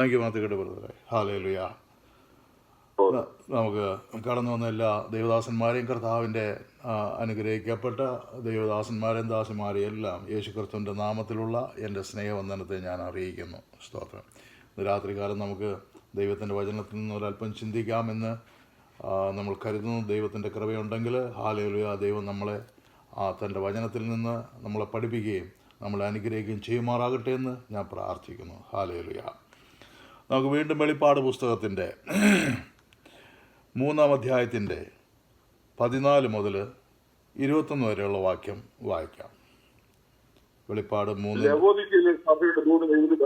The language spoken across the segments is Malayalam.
താങ്ക് യു മാത്യു ബ്രദറെ. ഹല്ലേലൂയ. നമുക്ക് കടന്നു വന്ന എല്ലാ ദൈവദാസന്മാരെയും കർത്താവിൻ്റെ അനുഗ്രഹിക്കപ്പെട്ട ദൈവദാസന്മാരെയും ദാസന്മാരെയും എല്ലാം യേശു ക്രിസ്തുവിൻ്റെ നാമത്തിലുള്ള എൻ്റെ സ്നേഹവന്ദനത്തെ ഞാൻ അറിയിക്കുന്നു. സ്തോത്രം. ഇന്ന് രാത്രികാലം നമുക്ക് ദൈവത്തിൻ്റെ വചനത്തിൽ നിന്ന് ഒരല്പം ചിന്തിക്കാമെന്ന് നമ്മൾ കരുതുന്നു. ദൈവത്തിൻ്റെ കൃപയുണ്ടെങ്കിൽ ഹല്ലേലൂയ, ദൈവം നമ്മളെ തൻ്റെ വചനത്തിൽ നിന്ന് നമ്മളെ പഠിപ്പിക്കുകയും നമ്മളെ അനുഗ്രഹിക്കുകയും ചെയ്യുമാറാകട്ടെ എന്ന് ഞാൻ പ്രാർത്ഥിക്കുന്നു. ഹല്ലേലൂയ. നമുക്ക് വീണ്ടും വെളിപ്പാട് പുസ്തകത്തിൻ്റെ 3-ാം അധ്യായത്തിൻ്റെ 14 മുതൽ 21 വരെയുള്ള വാക്യം വായിക്കാം. വെളിപ്പാട് 3. സഭയുടെ ദൂതൻ എഴുതുക,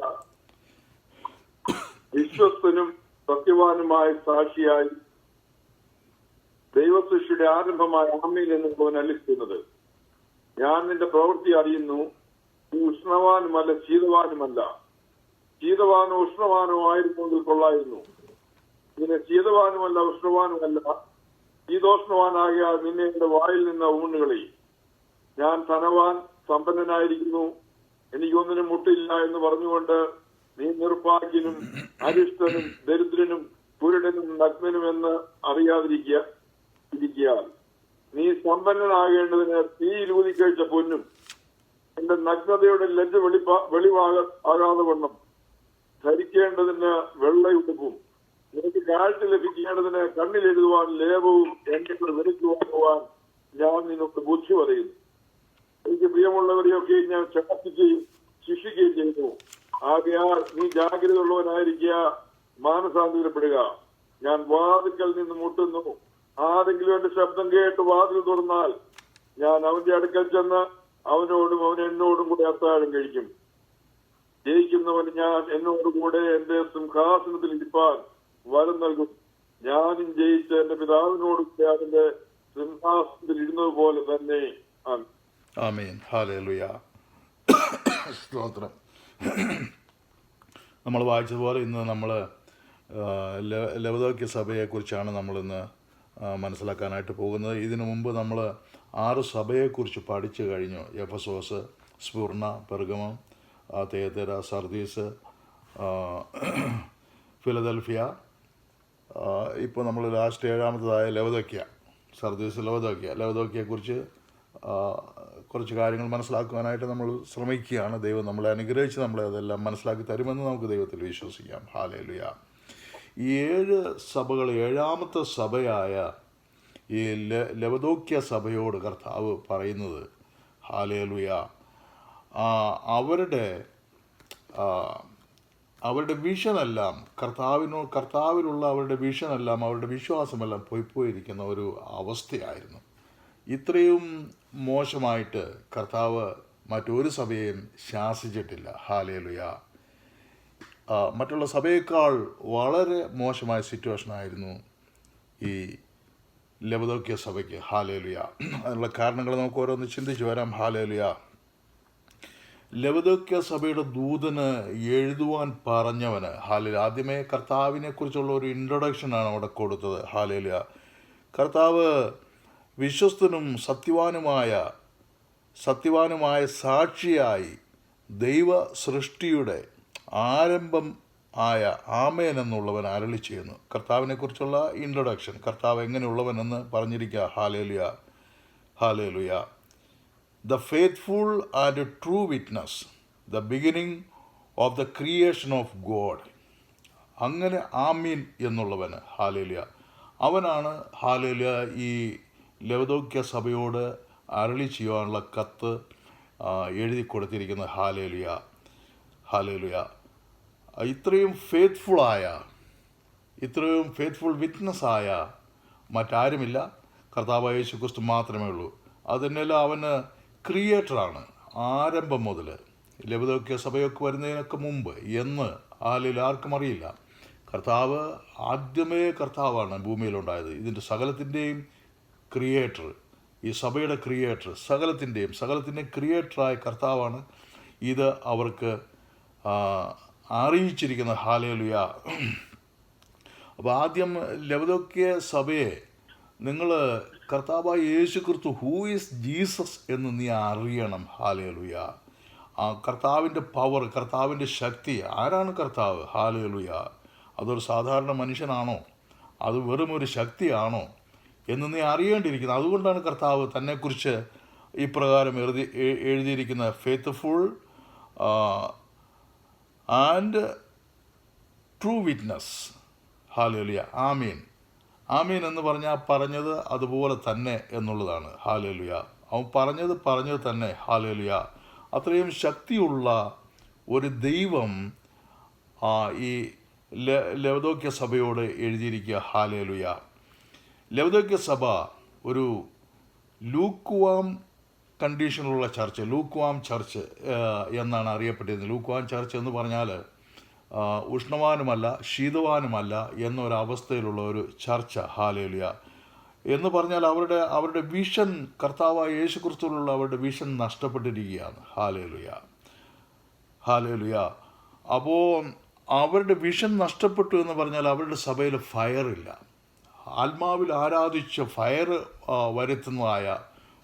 വിശ്വസ്തനും സത്യവാനുമായ സാക്ഷിയായി ദൈവസൃഷ്ടിയുടെ ആരംഭമായ ആമേൻ എന്നുള്ളവൻ അല്ലിക്കുന്നത്, ഞാൻ നിന്റെ പ്രവൃത്തി അറിയുന്നു. നീ ഉഷ്ണവാനുമല്ല ശീതവാനുമല്ല. ശീതവാനോ ഉഷ്ണവാനോ ആയിരുന്നെങ്കിൽ കൊള്ളായിരുന്നു. നിന്നെ ശീതവാനുമല്ല ഉഷ്ണവാനുമല്ല, ശീതോഷ്ണവാനാകിയാൽ നിന്നെ എന്റെ വായിൽ നിന്ന് ഊണുകളി. ഞാൻ ധനവാൻ, സമ്പന്നനായിരിക്കുന്നു, എനിക്കൊന്നിനും മുട്ടില്ല എന്ന് പറഞ്ഞുകൊണ്ട് നീ നിർഭാഗ്യനും അരിഷ്ടനും ദരിദ്രനും കുരുടനും നഗ്നനും എന്ന് അറിയാതിരിക്കാൻ നീ സമ്പന്നനാകേണ്ടതിന് തീയിൽ ഊതിക്കഴിച്ച പൊന്നും എന്റെ നഗ്നതയുടെ ലജ്ജ വെളിവാകാതെ വണ്ണം ധരിക്കേണ്ടതിന് വെള്ളയുടുപ്പും നിനക്ക് കാഴ്ച ലഭിക്കേണ്ടതിന് കണ്ണിലെഴുതുവാൻ ലേപവും എന്നെ വെറുക്കുവാൻ ഞാൻ നിന്നോട് ബുദ്ധി പറയുന്നു. എനിക്ക് പ്രിയമുള്ളവരെയൊക്കെ ഞാൻ ശാസിക്കുകയും ശിക്ഷിക്കുകയും ചെയ്യുന്നു. ആകയാൽ നീ ജാഗ്രത ഉള്ളവനായിരിക്കുക, മാനസാന്തരപ്പെടുക. ഞാൻ വാതിൽക്കൽ നിന്ന് മുട്ടുന്നു. ആരെങ്കിലും എന്റെ ശബ്ദം കേട്ട് വാതിൽ തുറന്നാൽ ഞാൻ അവന്റെ അടുക്കൽ ചെന്ന് അവനോടും അവൻ എന്നോടും കൂടെ അത്താഴം കഴിക്കും. ജയിക്കുന്നവൻ ഞാൻ എന്നോടുകൂടെ എന്റെ സിംഹാസനത്തിൽ ഇരിപ്പാൻ വരം നൽകും. ഞാനും ജയിച്ച് എന്റെ പിതാവിനോടുകൂടെ അവന്റെ സിംഹാസനത്തിൽ ഇരുന്നത് പോലെ തന്നെ. ആമേൻ. ഹല്ലേലൂയ. സ്തോത്രം. നമ്മൾ വായിച്ചതുപോലെ ഇന്ന് നമ്മൾ ലവദോക്യ സഭയെക്കുറിച്ചാണ് നമ്മളിന്ന് മനസ്സിലാക്കാനായിട്ട് പോകുന്നത്. ഇതിനു മുമ്പ് നമ്മൾ 6 സഭയെക്കുറിച്ച് പഠിച്ചു കഴിഞ്ഞു. Ephesus, Smyrna, Pergamum, Thyatira, Sardis, Philadelphia. ഇപ്പോൾ നമ്മൾ ലാസ്റ്റ് 7-ാമത്തേതായ ലവദോക്യ, സർദീസ്, ലവദോക്യയെക്കുറിച്ച് കുറച്ച് കാര്യങ്ങൾ മനസ്സിലാക്കുവാനായിട്ട് നമ്മൾ ശ്രമിക്കുകയാണ്. ദൈവം നമ്മളെ അനുഗ്രഹിച്ച് നമ്മളെ അതെല്ലാം മനസ്സിലാക്കി തരുമെന്ന് നമുക്ക് ദൈവത്തിൽ വിശ്വസിക്കാം. ഹല്ലേലൂയ. ഈ 7 സഭകൾ 7-ാമത്തെ സഭയായ ഈ ലവദോക്യ സഭയോട് കർത്താവ് പറയുന്നത്, ഹല്ലേലൂയ, അവരുടെ വിഷനെല്ലാം കർത്താവിലുള്ള അവരുടെ വിഷനെല്ലാം, അവരുടെ വിശ്വാസമെല്ലാം പോയിരിക്കുന്ന ഒരു അവസ്ഥയായിരുന്നു. ഇത്രയും മോശമായിട്ട് കർത്താവ് മറ്റൊരു സഭയെയും ശാസിച്ചിട്ടില്ല. ഹല്ലേലൂയ. മറ്റുള്ള സഭയേക്കാൾ വളരെ മോശമായ സിറ്റുവേഷനായിരുന്നു ഈ ലവദോക്യ സഭയ്ക്ക്. ഹല്ലേലൂയ. അതിനുള്ള കാരണങ്ങൾ നമുക്ക് ഓരോന്ന് ചിന്തിച്ചു വരാം. ഹല്ലേലൂയ. ലവദോക്യ സഭയുടെ ദൂതന് എഴുതുവാൻ പറഞ്ഞവന്, ഹല്ലേലൂയ, ആദ്യമേ കർത്താവിനെ കുറിച്ചുള്ള ഒരു ഇൻട്രൊഡക്ഷനാണ് അവിടെ കൊടുത്തത്. ഹല്ലേലൂയ. കർത്താവ് വിശ്വസ്തനും സത്യവാനുമായ സാക്ഷിയായി ദൈവ സൃഷ്ടിയുടെ ആരംഭം ആയ ആമേൻ എന്നുള്ളവൻ അരുളി ചെയ്യുന്നു. കർത്താവിനെക്കുറിച്ചുള്ള ഇൻട്രൊഡക്ഷൻ, കർത്താവ് എങ്ങനെയുള്ളവനെന്ന് പറഞ്ഞിരിക്കുക. Hallelujah. Hallelujah. The faithful and true witness, the beginning of the creation of God. അങ്ങനെ ആമീൻ എന്നുള്ളവന്, ഹല്ലേലൂയ, അവനാണ് ഹല്ലേലൂയ ഈ ലവദോക്യ സഭയോട് അരുളി ചെയ്യുവാനുള്ള കത്ത് എഴുതി കൊടുത്തിരിക്കുന്നത്. ഹല്ലേലൂയ. ഹല്ലേലൂയ. ഇത്രയും ഫെയ്ത്ത്ഫുൾ വിറ്റ്നസ്സായ മറ്റാരുമില്ല, കർത്താവായ യേശു ക്രിസ്തു മാത്രമേ ഉള്ളൂ. അതിനെല്ലാം അവന് ക്രിയേറ്ററാണ്. ആരംഭം മുതൽ ലവദോക്യ സഭയൊക്കെ വരുന്നതിനൊക്കെ മുമ്പ് എന്ന് ആർക്കും അറിയില്ല. കർത്താവ് ആദ്യമേ കർത്താവാണ് ഭൂമിയിലുണ്ടായത്. ഇതിൻ്റെ സകലത്തിൻ്റെയും ക്രിയേറ്റർ, ഈ സഭയുടെ ക്രിയേറ്റർ, സകലത്തിൻ്റെയും ക്രിയേറ്ററായ കർത്താവാണ് ഇത് അവർക്ക് അറിയിച്ചിരിക്കുന്ന. ഹല്ലേലൂയ. അപ്പോൾ ആദ്യം ലവദോക്യ സഭയെ നിങ്ങൾ കർത്താവായ യേശു ക്രിസ്തു ഹൂ ഈസ് ജീസസ് എന്ന് നീ അറിയണം. ഹല്ലേലൂയ. ആ കർത്താവിൻ്റെ പവർ, കർത്താവിൻ്റെ ശക്തി. ആരാണ് കർത്താവ്? ഹല്ലേലൂയ. അതൊരു സാധാരണ മനുഷ്യനാണോ? അത് വെറും ഒരു ശക്തിയാണോ എന്ന് നീ അറിയേണ്ടിയിരിക്കുന്നത്. അതുകൊണ്ടാണ് കർത്താവ് തന്നെക്കുറിച്ച് ഇപ്രകാരം എഴുതിയിരിക്കുന്ന faithful and true witness. Hallelujah. ആമീൻ. ആമീൻ എന്ന് പറഞ്ഞാൽ പറഞ്ഞത് അതുപോലെ തന്നെ എന്നുള്ളതാണ്. ഹല്ലേലൂയ. അവൻ പറഞ്ഞത് തന്നെ. ഹല്ലേലൂയ. അത്രയും ശക്തിയുള്ള ഒരു ദൈവം ഈ ലവദോക്യ സഭയോട് എഴുതിയിരിക്കുക. ഹല്ലേലൂയ. ലവദോക്യ സഭ ഒരു ലൂക്ക്വാം കണ്ടീഷനുള്ള ചർച്ച്, ലൂക്ക്വാം ചർച്ച് എന്നാണ് അറിയപ്പെട്ടിരുന്നത്. ലൂക്ക്വാം ചർച്ച് എന്ന് പറഞ്ഞാൽ ഉഷ്ണവാനുമല്ല ശീതവാനുമല്ല എന്നൊരവസ്ഥയിലുള്ള ഒരു ചർച്ച. ഹല്ലേലൂയ. എന്ന് പറഞ്ഞാൽ അവരുടെ വിഷൻ, കർത്താവായ യേശു ക്രിസ്തുവിലുള്ള അവരുടെ വിഷൻ നഷ്ടപ്പെട്ടിരിക്കുകയാണ്. ഹല്ലേലൂയ. ഹല്ലേലൂയ. അപ്പോൾ അവരുടെ വിഷൻ നഷ്ടപ്പെട്ടു എന്ന് പറഞ്ഞാൽ അവരുടെ സഭയിൽ ഫയറില്ല. ആത്മാവിൽ ആരാധിച്ച് ഫയർ വരുത്തുന്നതായ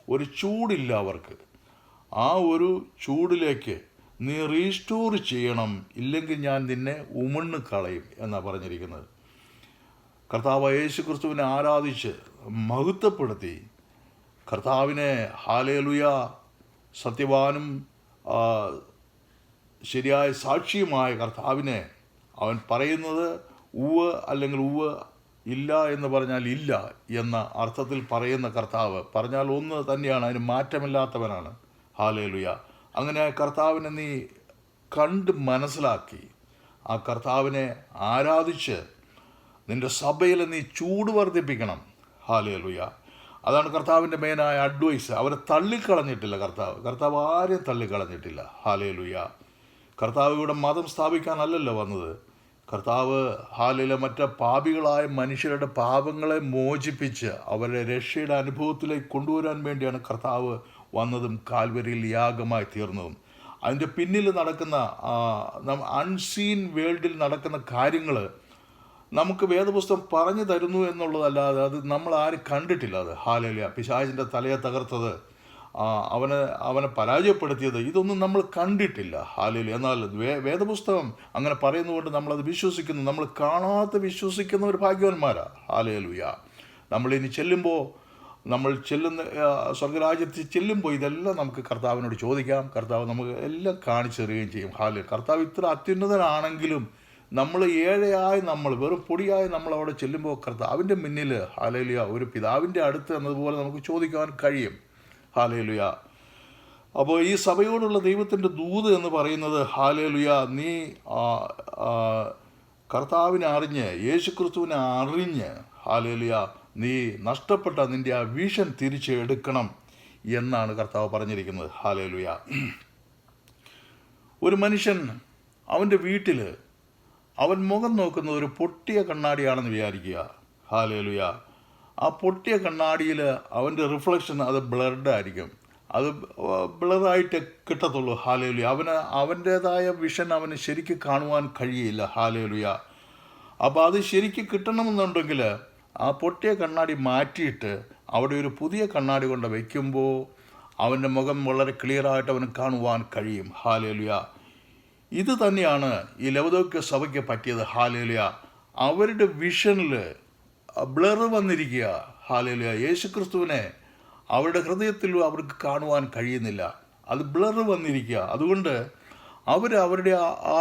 ഒരു ചൂടില്ല അവർക്ക്. ആ ഒരു ചൂടിലേക്ക് നീ റീസ്റ്റോർ ചെയ്യണം, ഇല്ലെങ്കിൽ ഞാൻ നിന്നെ ഉമണ്ണ് കളയും എന്നാണ് പറഞ്ഞിരിക്കുന്നത്. കർത്താവ് യേശു ക്രിസ്തുവിനെ ആരാധിച്ച് മഹത്വപ്പെടുത്തി കർത്താവിനെ ഹല്ലേലൂയ സത്യവാനും ശരിയായ സാക്ഷിയുമായ കർത്താവിനെ അവൻ പറയുന്നത് ഉവ്വ് അല്ലെങ്കിൽ ഉവ്വ്, ഇല്ല എന്ന് പറഞ്ഞാൽ ഇല്ല എന്ന അർത്ഥത്തിൽ പറയുന്ന കർത്താവ് പറഞ്ഞാൽ ഒന്ന് തന്നെയാണ്, അതിന് മാറ്റമില്ലാത്തവനാണ്. ഹല്ലേലൂയ. അങ്ങനെ കർത്താവിനെ നീ കണ്ട് മനസ്സിലാക്കി ആ കർത്താവിനെ ആരാധിച്ച് നിൻ്റെ സഭയിൽ നീ ചൂട് വർദ്ധിപ്പിക്കണം. ഹല്ലേലൂയ. അതാണ് കർത്താവിൻ്റെ മെയിനായ അഡ്വൈസ്. അവരെ തള്ളിക്കളഞ്ഞിട്ടില്ല കർത്താവ് ആരെയും തള്ളിക്കളഞ്ഞിട്ടില്ല. ഹല്ലേലൂയ. കർത്താവ് ഇവിടെ മതം സ്ഥാപിക്കാനല്ലല്ലോ വന്നത്. കർത്താവ് ഹാലയിലെ മറ്റ് പാപികളായ മനുഷ്യരുടെ പാപങ്ങളെ മോചിപ്പിച്ച് അവരെ രക്ഷയുടെ അനുഭവത്തിലേക്ക് കൊണ്ടുവരാൻ വേണ്ടിയാണ് കർത്താവ് വന്നതും കാൽവരിയിൽ യാഗമായി തീർന്നതും. അതിൻ്റെ പിന്നിൽ നടക്കുന്ന അൺസീൻ വേൾഡിൽ നടക്കുന്ന കാര്യങ്ങൾ നമുക്ക് വേദപുസ്തകം പറഞ്ഞു തരുന്നു എന്നുള്ളതല്ലാതെ അത് നമ്മൾ ആരും കണ്ടിട്ടില്ല. അത് ഹല്ലേലൂയ. പിശാചിൻ്റെ തലയെ തകർത്തത്, അവനെ പരാജയപ്പെടുത്തിയത്, ഇതൊന്നും നമ്മൾ കണ്ടിട്ടില്ല. ഹല്ലേലൂയ. എന്നാൽ വേദപുസ്തകം അങ്ങനെ പറയുന്നതുകൊണ്ട് നമ്മളത് വിശ്വസിക്കുന്നു. നമ്മൾ കാണാതെ വിശ്വസിക്കുന്നവർ ഭാഗ്യവാന്മാരാണ്. ഹല്ലേലൂയ. നമ്മളിനി നമ്മൾ ചെല്ലുന്ന സ്വർഗരാജ്യത്തിൽ ചെല്ലുമ്പോൾ ഇതെല്ലാം നമുക്ക് കർത്താവിനോട് ചോദിക്കാം. കർത്താവ് നമുക്ക് എല്ലാം കാണിച്ചു തരികയും ചെയ്യും. ഹല്ലേലൂയ. കർത്താവ് ഇത്ര അത്യുന്നതനാണെങ്കിലും നമ്മൾ ഏഴയായി, നമ്മൾ വെറും പൊടിയായി നമ്മൾ അവിടെ ചെല്ലുമ്പോൾ കർത്താവിൻ്റെ മുന്നിൽ ഹല്ലേലൂയ ഒരു പിതാവിൻ്റെ അടുത്ത് എന്നതുപോലെ നമുക്ക് ചോദിക്കാൻ കഴിയും. ഹല്ലേലൂയ. അപ്പോൾ ഈ സഭയോടുള്ള ദൈവത്തിൻ്റെ ദൂത് എന്ന് പറയുന്നത് ഹല്ലേലൂയ, നീ കർത്താവിനെ അറിഞ്ഞ് യേശുക്രിസ്തുവിനെ അറിഞ്ഞ് ഹല്ലേലൂയ നീ നഷ്ടപ്പെട്ട നിൻ്റെ ആ വിഷൻ തിരിച്ചെടുക്കണം എന്നാണ് കർത്താവ് പറഞ്ഞിരിക്കുന്നത്. ഹല്ലേലൂയ. ഒരു മനുഷ്യൻ അവൻ്റെ വീട്ടിൽ അവൻ മുഖം നോക്കുന്നത് ഒരു പൊട്ടിയ കണ്ണാടിയാണെന്ന് വിചാരിക്കുക. ഹല്ലേലൂയ. ആ പൊട്ടിയ കണ്ണാടിയിൽ അവൻ്റെ റിഫ്ലക്ഷൻ അത് ബ്ലർഡ് ആയിരിക്കും, അത് ബ്ലറായിട്ട് കിട്ടത്തുള്ളൂ. ഹല്ലേലൂയ. അവൻ്റേതായ വിഷൻ അവന് ശരിക്കും കാണുവാൻ കഴിയില്ല. ഹല്ലേലൂയ. അപ്പോൾ അത് ശരിക്കും കിട്ടണമെന്നുണ്ടെങ്കിൽ ആ പൊട്ടിയ കണ്ണാടി മാറ്റിയിട്ട് അവിടെ ഒരു പുതിയ കണ്ണാടി കൊണ്ട് വയ്ക്കുമ്പോൾ അവൻ്റെ മുഖം വളരെ ക്ലിയറായിട്ട് അവന് കാണുവാൻ കഴിയും. ഹല്ലേലൂയ. ഇത് തന്നെയാണ് ഈ ലവദോക്യ സഭയ്ക്ക് പറ്റിയത്. ഹല്ലേലൂയ. അവരുടെ വിഷനിൽ ബ്ലർ വന്നിരിക്കുക. ഹല്ലേലൂയ. യേശുക്രിസ്തുവിനെ അവരുടെ ഹൃദയത്തിൽ അവർക്ക് കാണുവാൻ കഴിയുന്നില്ല, അത് ബ്ലർ വന്നിരിക്കുക. അതുകൊണ്ട് അവരുടെ ആ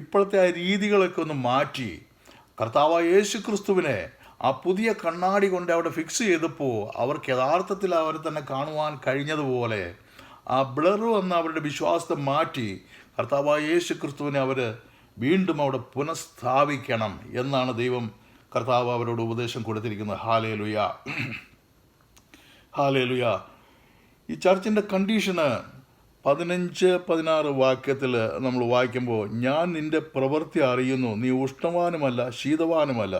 ഇപ്പോഴത്തെ ആ രീതികളൊക്കെ ഒന്ന് മാറ്റി കർത്താവായ യേശുക്രിസ്തുവിനെ ആ പുതിയ കണ്ണാടി കൊണ്ട് അവിടെ ഫിക്സ് ചെയ്തപ്പോൾ അവർക്ക് യഥാർത്ഥത്തിൽ അവരെ തന്നെ കാണുവാൻ കഴിഞ്ഞതുപോലെ ആ ബ്ലർ വന്ന് അവരുടെ വിശ്വാസത്തെ മാറ്റി കർത്താവായ യേശുക്രിസ്തുവിനെ അവർ വീണ്ടും അവിടെ പുനഃസ്ഥാപിക്കണം എന്നാണ് കർത്താവ് അവരോട് ഉപദേശം കൊടുത്തിരിക്കുന്നത്. ഹല്ലേലൂയ. ഹല്ലേലൂയ. ഈ ചർച്ചിൻ്റെ കണ്ടീഷന് 15-16 വാക്യത്തിൽ നമ്മൾ വായിക്കുമ്പോൾ, ഞാൻ നിൻ്റെ പ്രവൃത്തി അറിയുന്നു, നീ ഉഷ്ണവാനുമല്ല ശീതവാനുമല്ല.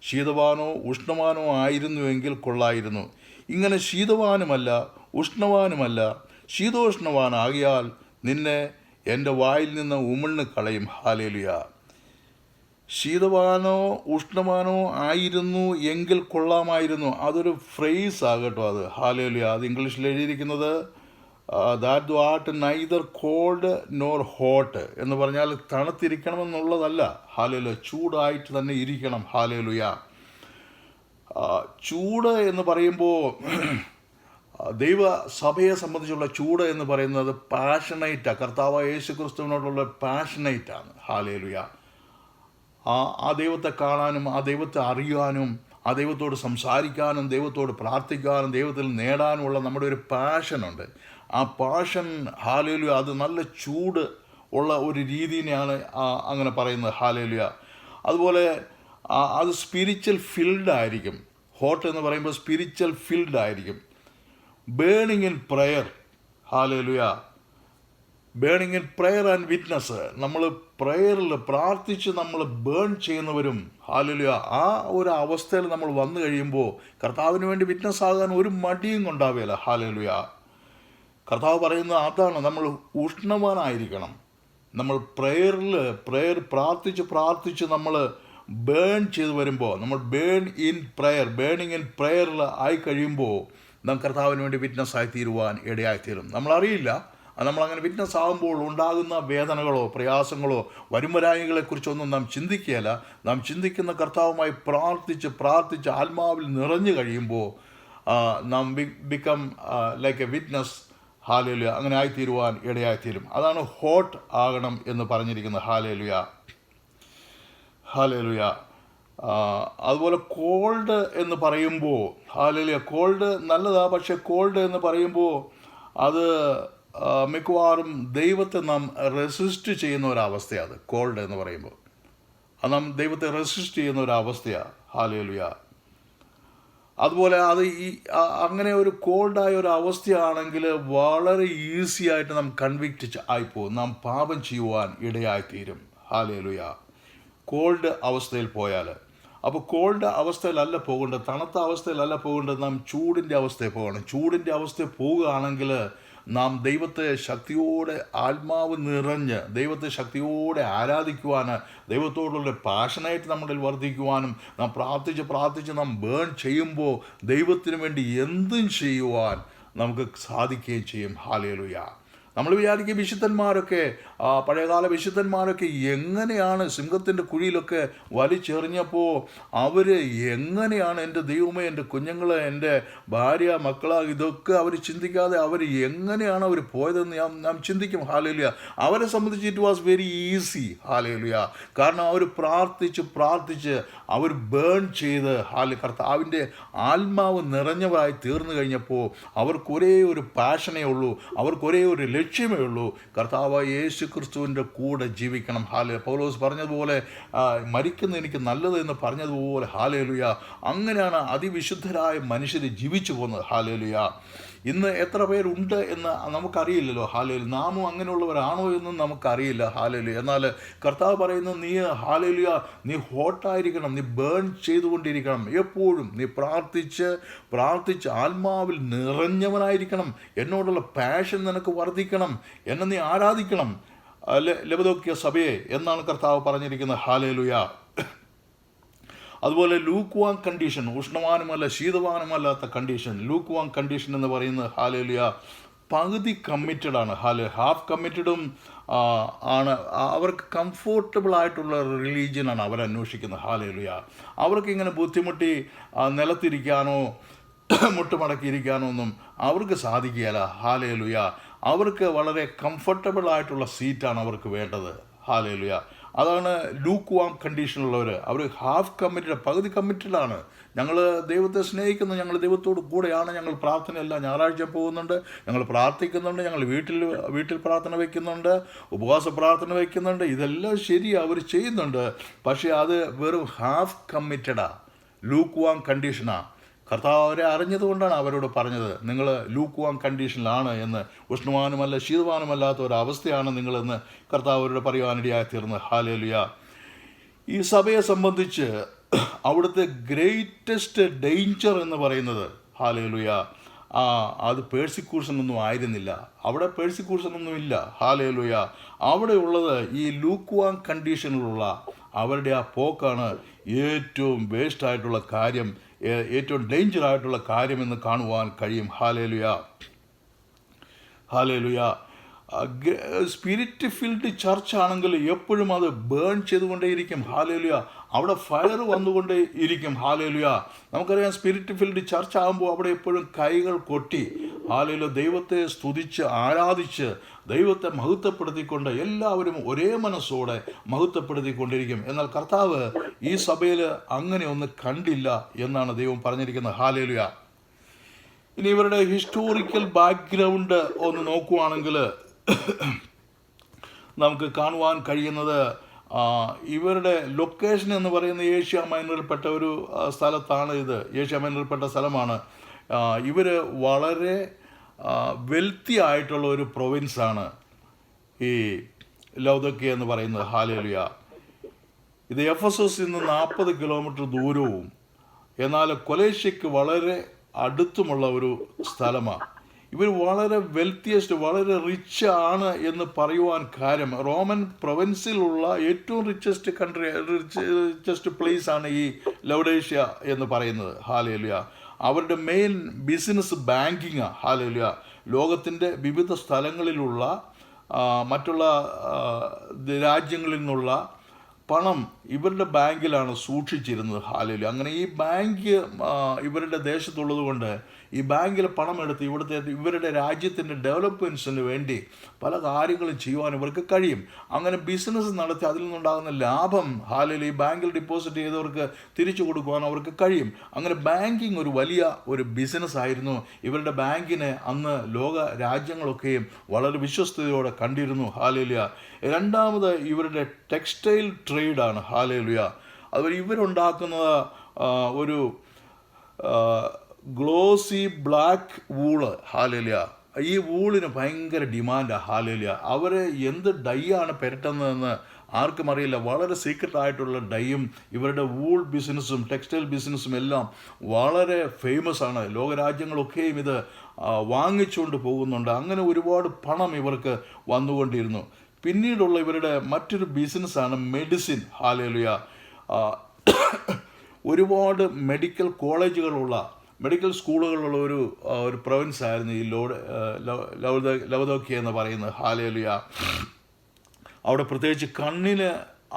ശീതവാനോ ഉഷ്ണവാനോ ആയിരുന്നുവെങ്കിൽ കൊള്ളായിരുന്നു. ഇങ്ങനെ ശീതവാനുമല്ല ഉഷ്ണവാനുമല്ല ശീതോഷ്ണവാനാകിയാൽ നിന്നെ എൻ്റെ വായിൽ നിന്ന് ഉമിഴ്ന്ന് കളയും. ഹല്ലേലൂയ. ശീതവാനോ ഉഷ്ണവാനോ ആയിരുന്നു എങ്കിൽ കൊള്ളാമായിരുന്നു, അതൊരു ഫ്രേസ് ആകട്ടോ അത്. ഹല്ലേലൂയ. അത് ഇംഗ്ലീഷിൽ എഴുതിയിരിക്കുന്നത് that thou art neither cold nor hot എന്ന് പറഞ്ഞാൽ തണുത്തിരിക്കണമെന്നുള്ളതല്ല. ഹല്ലേലൂയ, ചൂടായിട്ട് തന്നെ ഇരിക്കണം. ഹല്ലേലൂയ. ചൂട് എന്ന് പറയുമ്പോൾ ദൈവസഭയെ സംബന്ധിച്ചുള്ള ചൂട് എന്ന് പറയുന്നത് പാഷനൈറ്റാണ്. കർത്താവ് യേശു ക്രിസ്തുവിനോടുള്ള പാഷനൈറ്റാണ്. ഹല്ലേലൂയ. ആ ദൈവത്തെ കാണാനും ആ ദൈവത്തെ അറിയാനും ആ ദൈവത്തോട് സംസാരിക്കാനും ദൈവത്തോട് പ്രാർത്ഥിക്കാനും ദൈവത്തിൽ നേടാനുമുള്ള നമ്മുടെ ഒരു പാഷനുണ്ട്. ആ പാഷൻ, ഹല്ലേലൂയ, അത് നല്ല ചൂട് ഉള്ള ഒരു രീതിയാണ് അങ്ങനെ പറയുന്നത്. ഹല്ലേലൂയ. അതുപോലെ അത് സ്പിരിച്വൽ ഫിൽഡ് ആയിരിക്കും. ഹോട്ട് എന്ന് പറയുമ്പോൾ സ്പിരിച്വൽ ഫിൽഡ് ആയിരിക്കും. Burning in prayer. Hallelujah. Burning in prayer and witness. നമ്മൾ പ്രയറിൽ പ്രാർത്ഥിച്ച് നമ്മൾ ബേൺ ചെയ്യുന്നവരും. ഹല്ലേലൂയ. ആ ഒരു അവസ്ഥയിൽ നമ്മൾ വന്നു കഴിയുമ്പോൾ കർത്താവിന് വേണ്ടി വിറ്റ്നസ് ആകാൻ ഒരു മടിയും കൊണ്ടാവുകയില്ല. ഹല്ലേലൂയ. കർത്താവ് പറയുന്നത് അതാണ്, നമ്മൾ ഉഷ്ണവാനായിരിക്കണം. നമ്മൾ പ്രയർ പ്രാർത്ഥിച്ച് നമ്മൾ ബേൺ ചെയ്ത് വരുമ്പോൾ, നമ്മൾ ബേണിങ് ഇൻ പ്രയറിൽ ആയി കഴിയുമ്പോൾ നാം കർത്താവിന് വേണ്ടി വിറ്റ്നസ് ആയി തീരുവാൻ ഇടയായിത്തീരും. നമ്മളറിയില്ല, നമ്മളങ്ങനെ വിറ്റ്നസ് ആകുമ്പോൾ ഉണ്ടാകുന്ന വേദനകളോ പ്രയാസങ്ങളോ വരുംവരായികളെക്കുറിച്ചൊന്നും നാം ചിന്തിക്കുകയല്ല. നാം ചിന്തിക്കുന്ന കർത്താവുമായി പ്രാർത്ഥിച്ച് ആത്മാവിൽ നിറഞ്ഞു കഴിയുമ്പോൾ നാം become like A witness. Hallelujah. അങ്ങനെ ആയിത്തീരുവാൻ ഇടയായിത്തീരും. അതാണ് ഹോട്ട് ആകണം എന്ന് പറഞ്ഞിരിക്കുന്നത്. ഹല്ലേലൂയ. ഹല്ലേലൂയ. അതുപോലെ കോൾഡ് എന്ന് പറയുമ്പോൾ, ഹല്ലേലൂയ, കോൾഡ് നല്ലതാണ്. പക്ഷെ കോൾഡ് എന്ന് പറയുമ്പോൾ അത് മിക്കവാറും ദൈവത്തെ നാം റെസിസ്റ്റ് ചെയ്യുന്ന ഒരവസ്ഥയാണ്. അത് കോൾഡ് എന്ന് പറയുമ്പോൾ അത് നാം ദൈവത്തെ റെസിസ്റ്റ് ചെയ്യുന്ന ഒരവസ്ഥയാണ്. ഹല്ലേലൂയ. അതുപോലെ അത് അങ്ങനെ ഒരു കോൾഡായ ഒരു അവസ്ഥയാണെങ്കിൽ വളരെ ഈസി ആയിട്ട് നാം കൺവിക്റ്റ് ആയിപ്പോകും. നാം പാപം ചെയ്യുവാൻ ഇടയായിത്തീരും. ഹല്ലേലൂയ. കോൾഡ് അവസ്ഥയിൽ പോയാൽ, അപ്പോൾ കോൾഡ് അവസ്ഥയിലല്ല പോകേണ്ടത്, തണുത്ത അവസ്ഥയിലല്ല പോകേണ്ടത്, നാം ചൂടിൻ്റെ അവസ്ഥയിൽ പോകണം. ചൂടിൻ്റെ അവസ്ഥയിൽ പോവുകയാണെങ്കിൽ നാം ദൈവത്തെ ശക്തിയോടെ ആത്മാവ് നിറഞ്ഞ് ദൈവത്തെ ശക്തിയോടെ ആരാധിക്കുവാൻ, ദൈവത്തോടുള്ള പാഷനായിട്ട് നമ്മളിൽ വർദ്ധിക്കുവാനും നാം പ്രാർത്ഥിച്ച് നാം ബേൺ ചെയ്യുമ്പോൾ ദൈവത്തിന് വേണ്ടി എന്തും ചെയ്യുവാൻ നമുക്ക് സാധിക്കുകയും ചെയ്യും. ഹല്ലേലൂയ. നമ്മൾ വിചാരിക്കും വിശുദ്ധന്മാരൊക്കെ, പഴയകാല വിശുദ്ധന്മാരൊക്കെ എങ്ങനെയാണ് സിംഹത്തിൻ്റെ കുഴിയിലൊക്കെ വലിച്ചെറിഞ്ഞപ്പോൾ അവർ എങ്ങനെയാണ്, എൻ്റെ ദൈവമേ, എൻ്റെ കുഞ്ഞുങ്ങൾ, എൻ്റെ ഭാര്യ, മക്കള്, ഇതൊക്കെ അവർ ചിന്തിക്കാതെ അവർ എങ്ങനെയാണ് അവർ പോയതെന്ന് നാം ചിന്തിക്കും. ഹല്ലേലൂയ. അവരെ സംബന്ധിച്ച് it was very easy. Hallelujah. കാരണം അവർ പ്രാർത്ഥിച്ച് അവർ ബേൺ ചെയ്ത് കർത്താവിൻ്റെ ആത്മാവ് നിറഞ്ഞവരായി തീർന്നു കഴിഞ്ഞപ്പോൾ അവർക്കൊരേ ഒരു പാഷനേ ഉള്ളൂ, അവർക്കൊരേ ഒരു ലക്ഷ്യമേ ഉള്ളൂ, കർത്താവ് യേശു ക്രിസ്തുവിൻ്റെ കൂടെ ജീവിക്കണം. പൗലോസ് പറഞ്ഞതുപോലെ മരിക്കുന്ന എനിക്ക് നല്ലത് എന്ന് പറഞ്ഞതുപോലെ. ഹല്ലേലൂയ. അങ്ങനെയാണ് അതിവിശുദ്ധരായ മനുഷ്യർ ജീവിച്ചു പോകുന്നത്. ഹല്ലേലൂയ. ഇന്ന് എത്ര പേരുണ്ട് എന്ന് നമുക്കറിയില്ലല്ലോ. ഹല്ലേലൂയ. നാമും അങ്ങനെയുള്ളവരാണോ എന്നും നമുക്കറിയില്ല. ഹല്ലേലൂയ. എന്നാൽ കർത്താവ് പറയുന്നത്, നീ ഹല്ലേലൂയ, നീ ഹോട്ടായിരിക്കണം, നീ ബേൺ ചെയ്തുകൊണ്ടിരിക്കണം. എപ്പോഴും നീ പ്രാർത്ഥിച്ച് ആത്മാവിൽ നിറഞ്ഞവനായിരിക്കണം. എന്നോടുള്ള പാഷൻ നിനക്ക് വർദ്ധിക്കണം. എന്നെ നീ ആരാധിക്കണം. ലബദോക്യ സഭയെ എന്നാണ് കർത്താവ് പറഞ്ഞിരിക്കുന്നത്. ഹല്ലേലൂയ. അതുപോലെ ലൂക്ക്വാം കണ്ടീഷൻ, ഉഷ്ണവാനുമല്ല ശീതവാനുമല്ലാത്ത കണ്ടീഷൻ, ലൂക്ക്വാം കണ്ടീഷൻ എന്ന് പറയുന്നത് ഹല്ലേലൂയ പകുതി കമ്മിറ്റഡ് ആണ്. ഹാഫ് കമ്മിറ്റഡും ആണ്. അവർക്ക് കംഫോർട്ടബിൾ ആയിട്ടുള്ള റിലീജിയനാണ് അവർ അന്വേഷിക്കുന്നത്. ഹല്ലേലൂയ. അവർക്ക് ഇങ്ങനെ ബുദ്ധിമുട്ടി നിലത്തിരിക്കാനോ മുട്ടുമടക്കിയിരിക്കാനോ ഒന്നും അവർക്ക് സാധിക്കുകയില്ല. ഹല്ലേലൂയ. അവർക്ക് വളരെ കംഫർട്ടബിൾ ആയിട്ടുള്ള സീറ്റാണ് അവർക്ക് വേണ്ടത്. ഹല്ലേലൂയ. അതാണ് ലൂക്ക്വാം കണ്ടീഷനുള്ളവർ. അവർ ഹാഫ് കമ്മിറ്റഡ്, പകുതി കമ്മിറ്റഡാണ്. ഞങ്ങൾ ദൈവത്തെ സ്നേഹിക്കുന്നു, ഞങ്ങൾ ദൈവത്തോട് കൂടെയാണ്, ഞങ്ങൾ പ്രാർത്ഥനയല്ല ഞായറാഴ്ച പോകുന്നുണ്ട്, ഞങ്ങൾ പ്രാർത്ഥിക്കുന്നുണ്ട്, ഞങ്ങൾ വീട്ടിൽ പ്രാർത്ഥന വയ്ക്കുന്നുണ്ട്, ഉപവാസ പ്രാർത്ഥന വയ്ക്കുന്നുണ്ട്, ഇതെല്ലാം ശരി അവർ ചെയ്യുന്നുണ്ട്. പക്ഷേ അത് വെറും ഹാഫ് കമ്മിറ്റഡാണ്, ലൂക്ക്വാം കണ്ടീഷനാണ്. കർത്താവ് അവരെ അറിഞ്ഞതുകൊണ്ടാണ് അവരോട് പറഞ്ഞത്, നിങ്ങൾ ലൂക്ക്വാം കണ്ടീഷനിലാണ് എന്ന്. ഉഷ്ണവാനുമല്ല ശീതവാനുമല്ലാത്ത ഒരവസ്ഥയാണ് നിങ്ങളെന്ന് കർത്താവ് അവരോട് പറയുവാനിടയായി തീർന്നത്. ഹല്ലേലൂയ. ഈ സഭയെ സംബന്ധിച്ച് അവിടുത്തെ ഗ്രേറ്റസ്റ്റ് ഡേഞ്ചർ എന്ന് പറയുന്നത്, ഹല്ലേലൂയ, അത് പേഴ്സിക്യൂഷനൊന്നും ആയിരുന്നില്ല. അവിടെ പേഴ്സിക്യൂഷനൊന്നും ഇല്ല. ഹല്ലേലൂയ. അവിടെ ഉള്ളത് ഈ ലൂക്ക്വാം കണ്ടീഷനിലുള്ള അവരുടെ ആ പോക്കാണ് ഏറ്റവും വേസ്റ്റായിട്ടുള്ള കാര്യം, ഏറ്റവും ഡേഞ്ചറായിട്ടുള്ള കാര്യമെന്ന് കാണുവാൻ കഴിയും. Hallelujah. Hallelujah. Spirit filled church ആണെങ്കിൽ എപ്പോഴും അത് ബേൺ ചെയ്തുകൊണ്ടേയിരിക്കും. ഹല്ലേലൂയ. അവിടെ ഫയർ വന്നുകൊണ്ടേ ഇരിക്കും. ഹല്ലേലൂയ. നമുക്കറിയാം, സ്പിരിറ്റ് ഫിൽഡ് ചർച്ച് ആകുമ്പോൾ അവിടെ എപ്പോഴും കൈകൾ കൊട്ടി ഹല്ലേലൂയ ദൈവത്തെ സ്തുതിച്ച് ആരാധിച്ച് ദൈവത്തെ മഹത്വപ്പെടുത്തിക്കൊണ്ട് എല്ലാവരും ഒരേ മനസ്സോടെ മഹത്വപ്പെടുത്തിക്കൊണ്ടിരിക്കും. എന്നാൽ കർത്താവ് ഈ സഭയിൽ അങ്ങനെ ഒന്ന് കണ്ടില്ല എന്നാണ് ദൈവം പറഞ്ഞിരിക്കുന്നത്. ഹല്ലേലൂയ. ഇനി ഇവരുടെ ഹിസ്റ്റോറിക്കൽ ബാക്ക്ഗ്രൗണ്ട് ഒന്ന് നോക്കുവാണെങ്കിൽ നമുക്ക് കാണുവാൻ കഴിയുന്നത് ഇവരുടെ ലൊക്കേഷൻ എന്ന് പറയുന്ന ഏഷ്യ മൈനറിൽപ്പെട്ട ഒരു സ്ഥലത്താണ്. ഇത് ഏഷ്യ മൈനറിൽപ്പെട്ട സ്ഥലമാണ്. ഇവർ വളരെ വെൽത്തി ആയിട്ടുള്ള ഒരു പ്രൊവിൻസാണ് ഈ ലൗദോക്കിയ എന്ന് പറയുന്നത്. ഹല്ലേലൂയ. ഇത് എഫെസോസിൽ നിന്ന് 40 കിലോമീറ്റർ ദൂരവും എന്നാൽ കൊലേഷ്യയ്ക്ക് വളരെ അടുത്തുമുള്ള ഒരു സ്ഥലമാണ്. ഇവർ വളരെ വെൽത്തിയസ്റ്റ്, വളരെ റിച്ച് ആണ് എന്ന് പറയുവാൻ കാര്യം റോമൻ പ്രൊവിൻസിലുള്ള ഏറ്റവും റിച്ചസ്റ്റ് പ്ലേസ് ആണ് ഈ ലൗഡേഷ്യ എന്ന് പറയുന്നത്. ഹല്ലേലൂയ. അവരുടെ മെയിൻ ബിസിനസ് ബാങ്കിങ്. ഹല്ലേലൂയ. ലോകത്തിൻ്റെ വിവിധ സ്ഥലങ്ങളിലുള്ള മറ്റുള്ള രാജ്യങ്ങളിൽ നിന്നുള്ള പണം ഇവരുടെ ബാങ്കിലാണ് സൂക്ഷിച്ചിരുന്നത്. ഹല്ലേലൂയ. അങ്ങനെ ഈ ബാങ്ക് ഇവരുടെ ദേശത്തുള്ളത് കൊണ്ട് ഈ ബാങ്കിൽ പണം എടുത്ത് ഇവരുടെ രാജ്യത്തിൻ്റെ ഡെവലപ്മെൻറ്റ്സിന് വേണ്ടി പല കാര്യങ്ങളും ചെയ്യുവാൻ ഇവർക്ക് കഴിയും. അങ്ങനെ ബിസിനസ് നടത്തി അതിൽ നിന്നുണ്ടാകുന്ന ലാഭം ഹല്ലേലൂയ ഈ ബാങ്കിൽ ഡിപ്പോസിറ്റ് ചെയ്തവർക്ക് തിരിച്ചു കൊടുക്കുവാൻ അവർക്ക് കഴിയും. അങ്ങനെ ബാങ്കിങ് ഒരു വലിയ ഒരു ബിസിനസ് ആയിരുന്നു. ഇവരുടെ ബാങ്കിനെ അന്ന് ലോക രാജ്യങ്ങളൊക്കെയും വളരെ വിശ്വസ്തയോടെ കണ്ടിരുന്നു. ഹല്ലേലൂയ. രണ്ടാമത് ഇവരുടെ ടെക്സ്റ്റൈൽ ട്രേഡാണ്. ഹല്ലേലൂയ. അതുപോലെ ഇവരുണ്ടാക്കുന്നത് ഒരു ഗ്ലോസി ബ്ലാക്ക് വൂള്. ഹല്ലേലൂയ. ഈ വൂളിന് ഭയങ്കര ഡിമാൻഡാണ്. ഹല്ലേലൂയ. അവർ എന്ത് ഡൈ ആണ് പെരട്ടുന്നതെന്ന് ആർക്കും അറിയില്ല. വളരെ സീക്രട്ട് ആയിട്ടുള്ള ഡൈയും ഇവരുടെ വൂൾ ബിസിനസ്സും ടെക്സ്റ്റൈൽ ബിസിനസ്സും എല്ലാം വളരെ ഫേമസ് ആണ്. ലോകരാജ്യങ്ങളൊക്കെയും ഇത് വാങ്ങിച്ചുകൊണ്ട് പോകുന്നുണ്ട്. അങ്ങനെ ഒരുപാട് പണം ഇവർക്ക് വന്നുകൊണ്ടിരുന്നു. പിന്നീടുള്ള ഇവരുടെ മറ്റൊരു ബിസിനസ്സാണ് മെഡിസിൻ. ഹല്ലേലൂയ. ഒരുപാട് മെഡിക്കൽ കോളേജുകളുള്ള മെഡിക്കൽ സ്കൂളുകളുള്ള ഒരു പ്രൊവിൻസ് ആയിരുന്നു ഈ ലൗദോക്കിയ എന്ന് പറയുന്നത്. ഹല്ലേലൂയ. അവിടെ പ്രത്യേകിച്ച് കണ്ണിലെ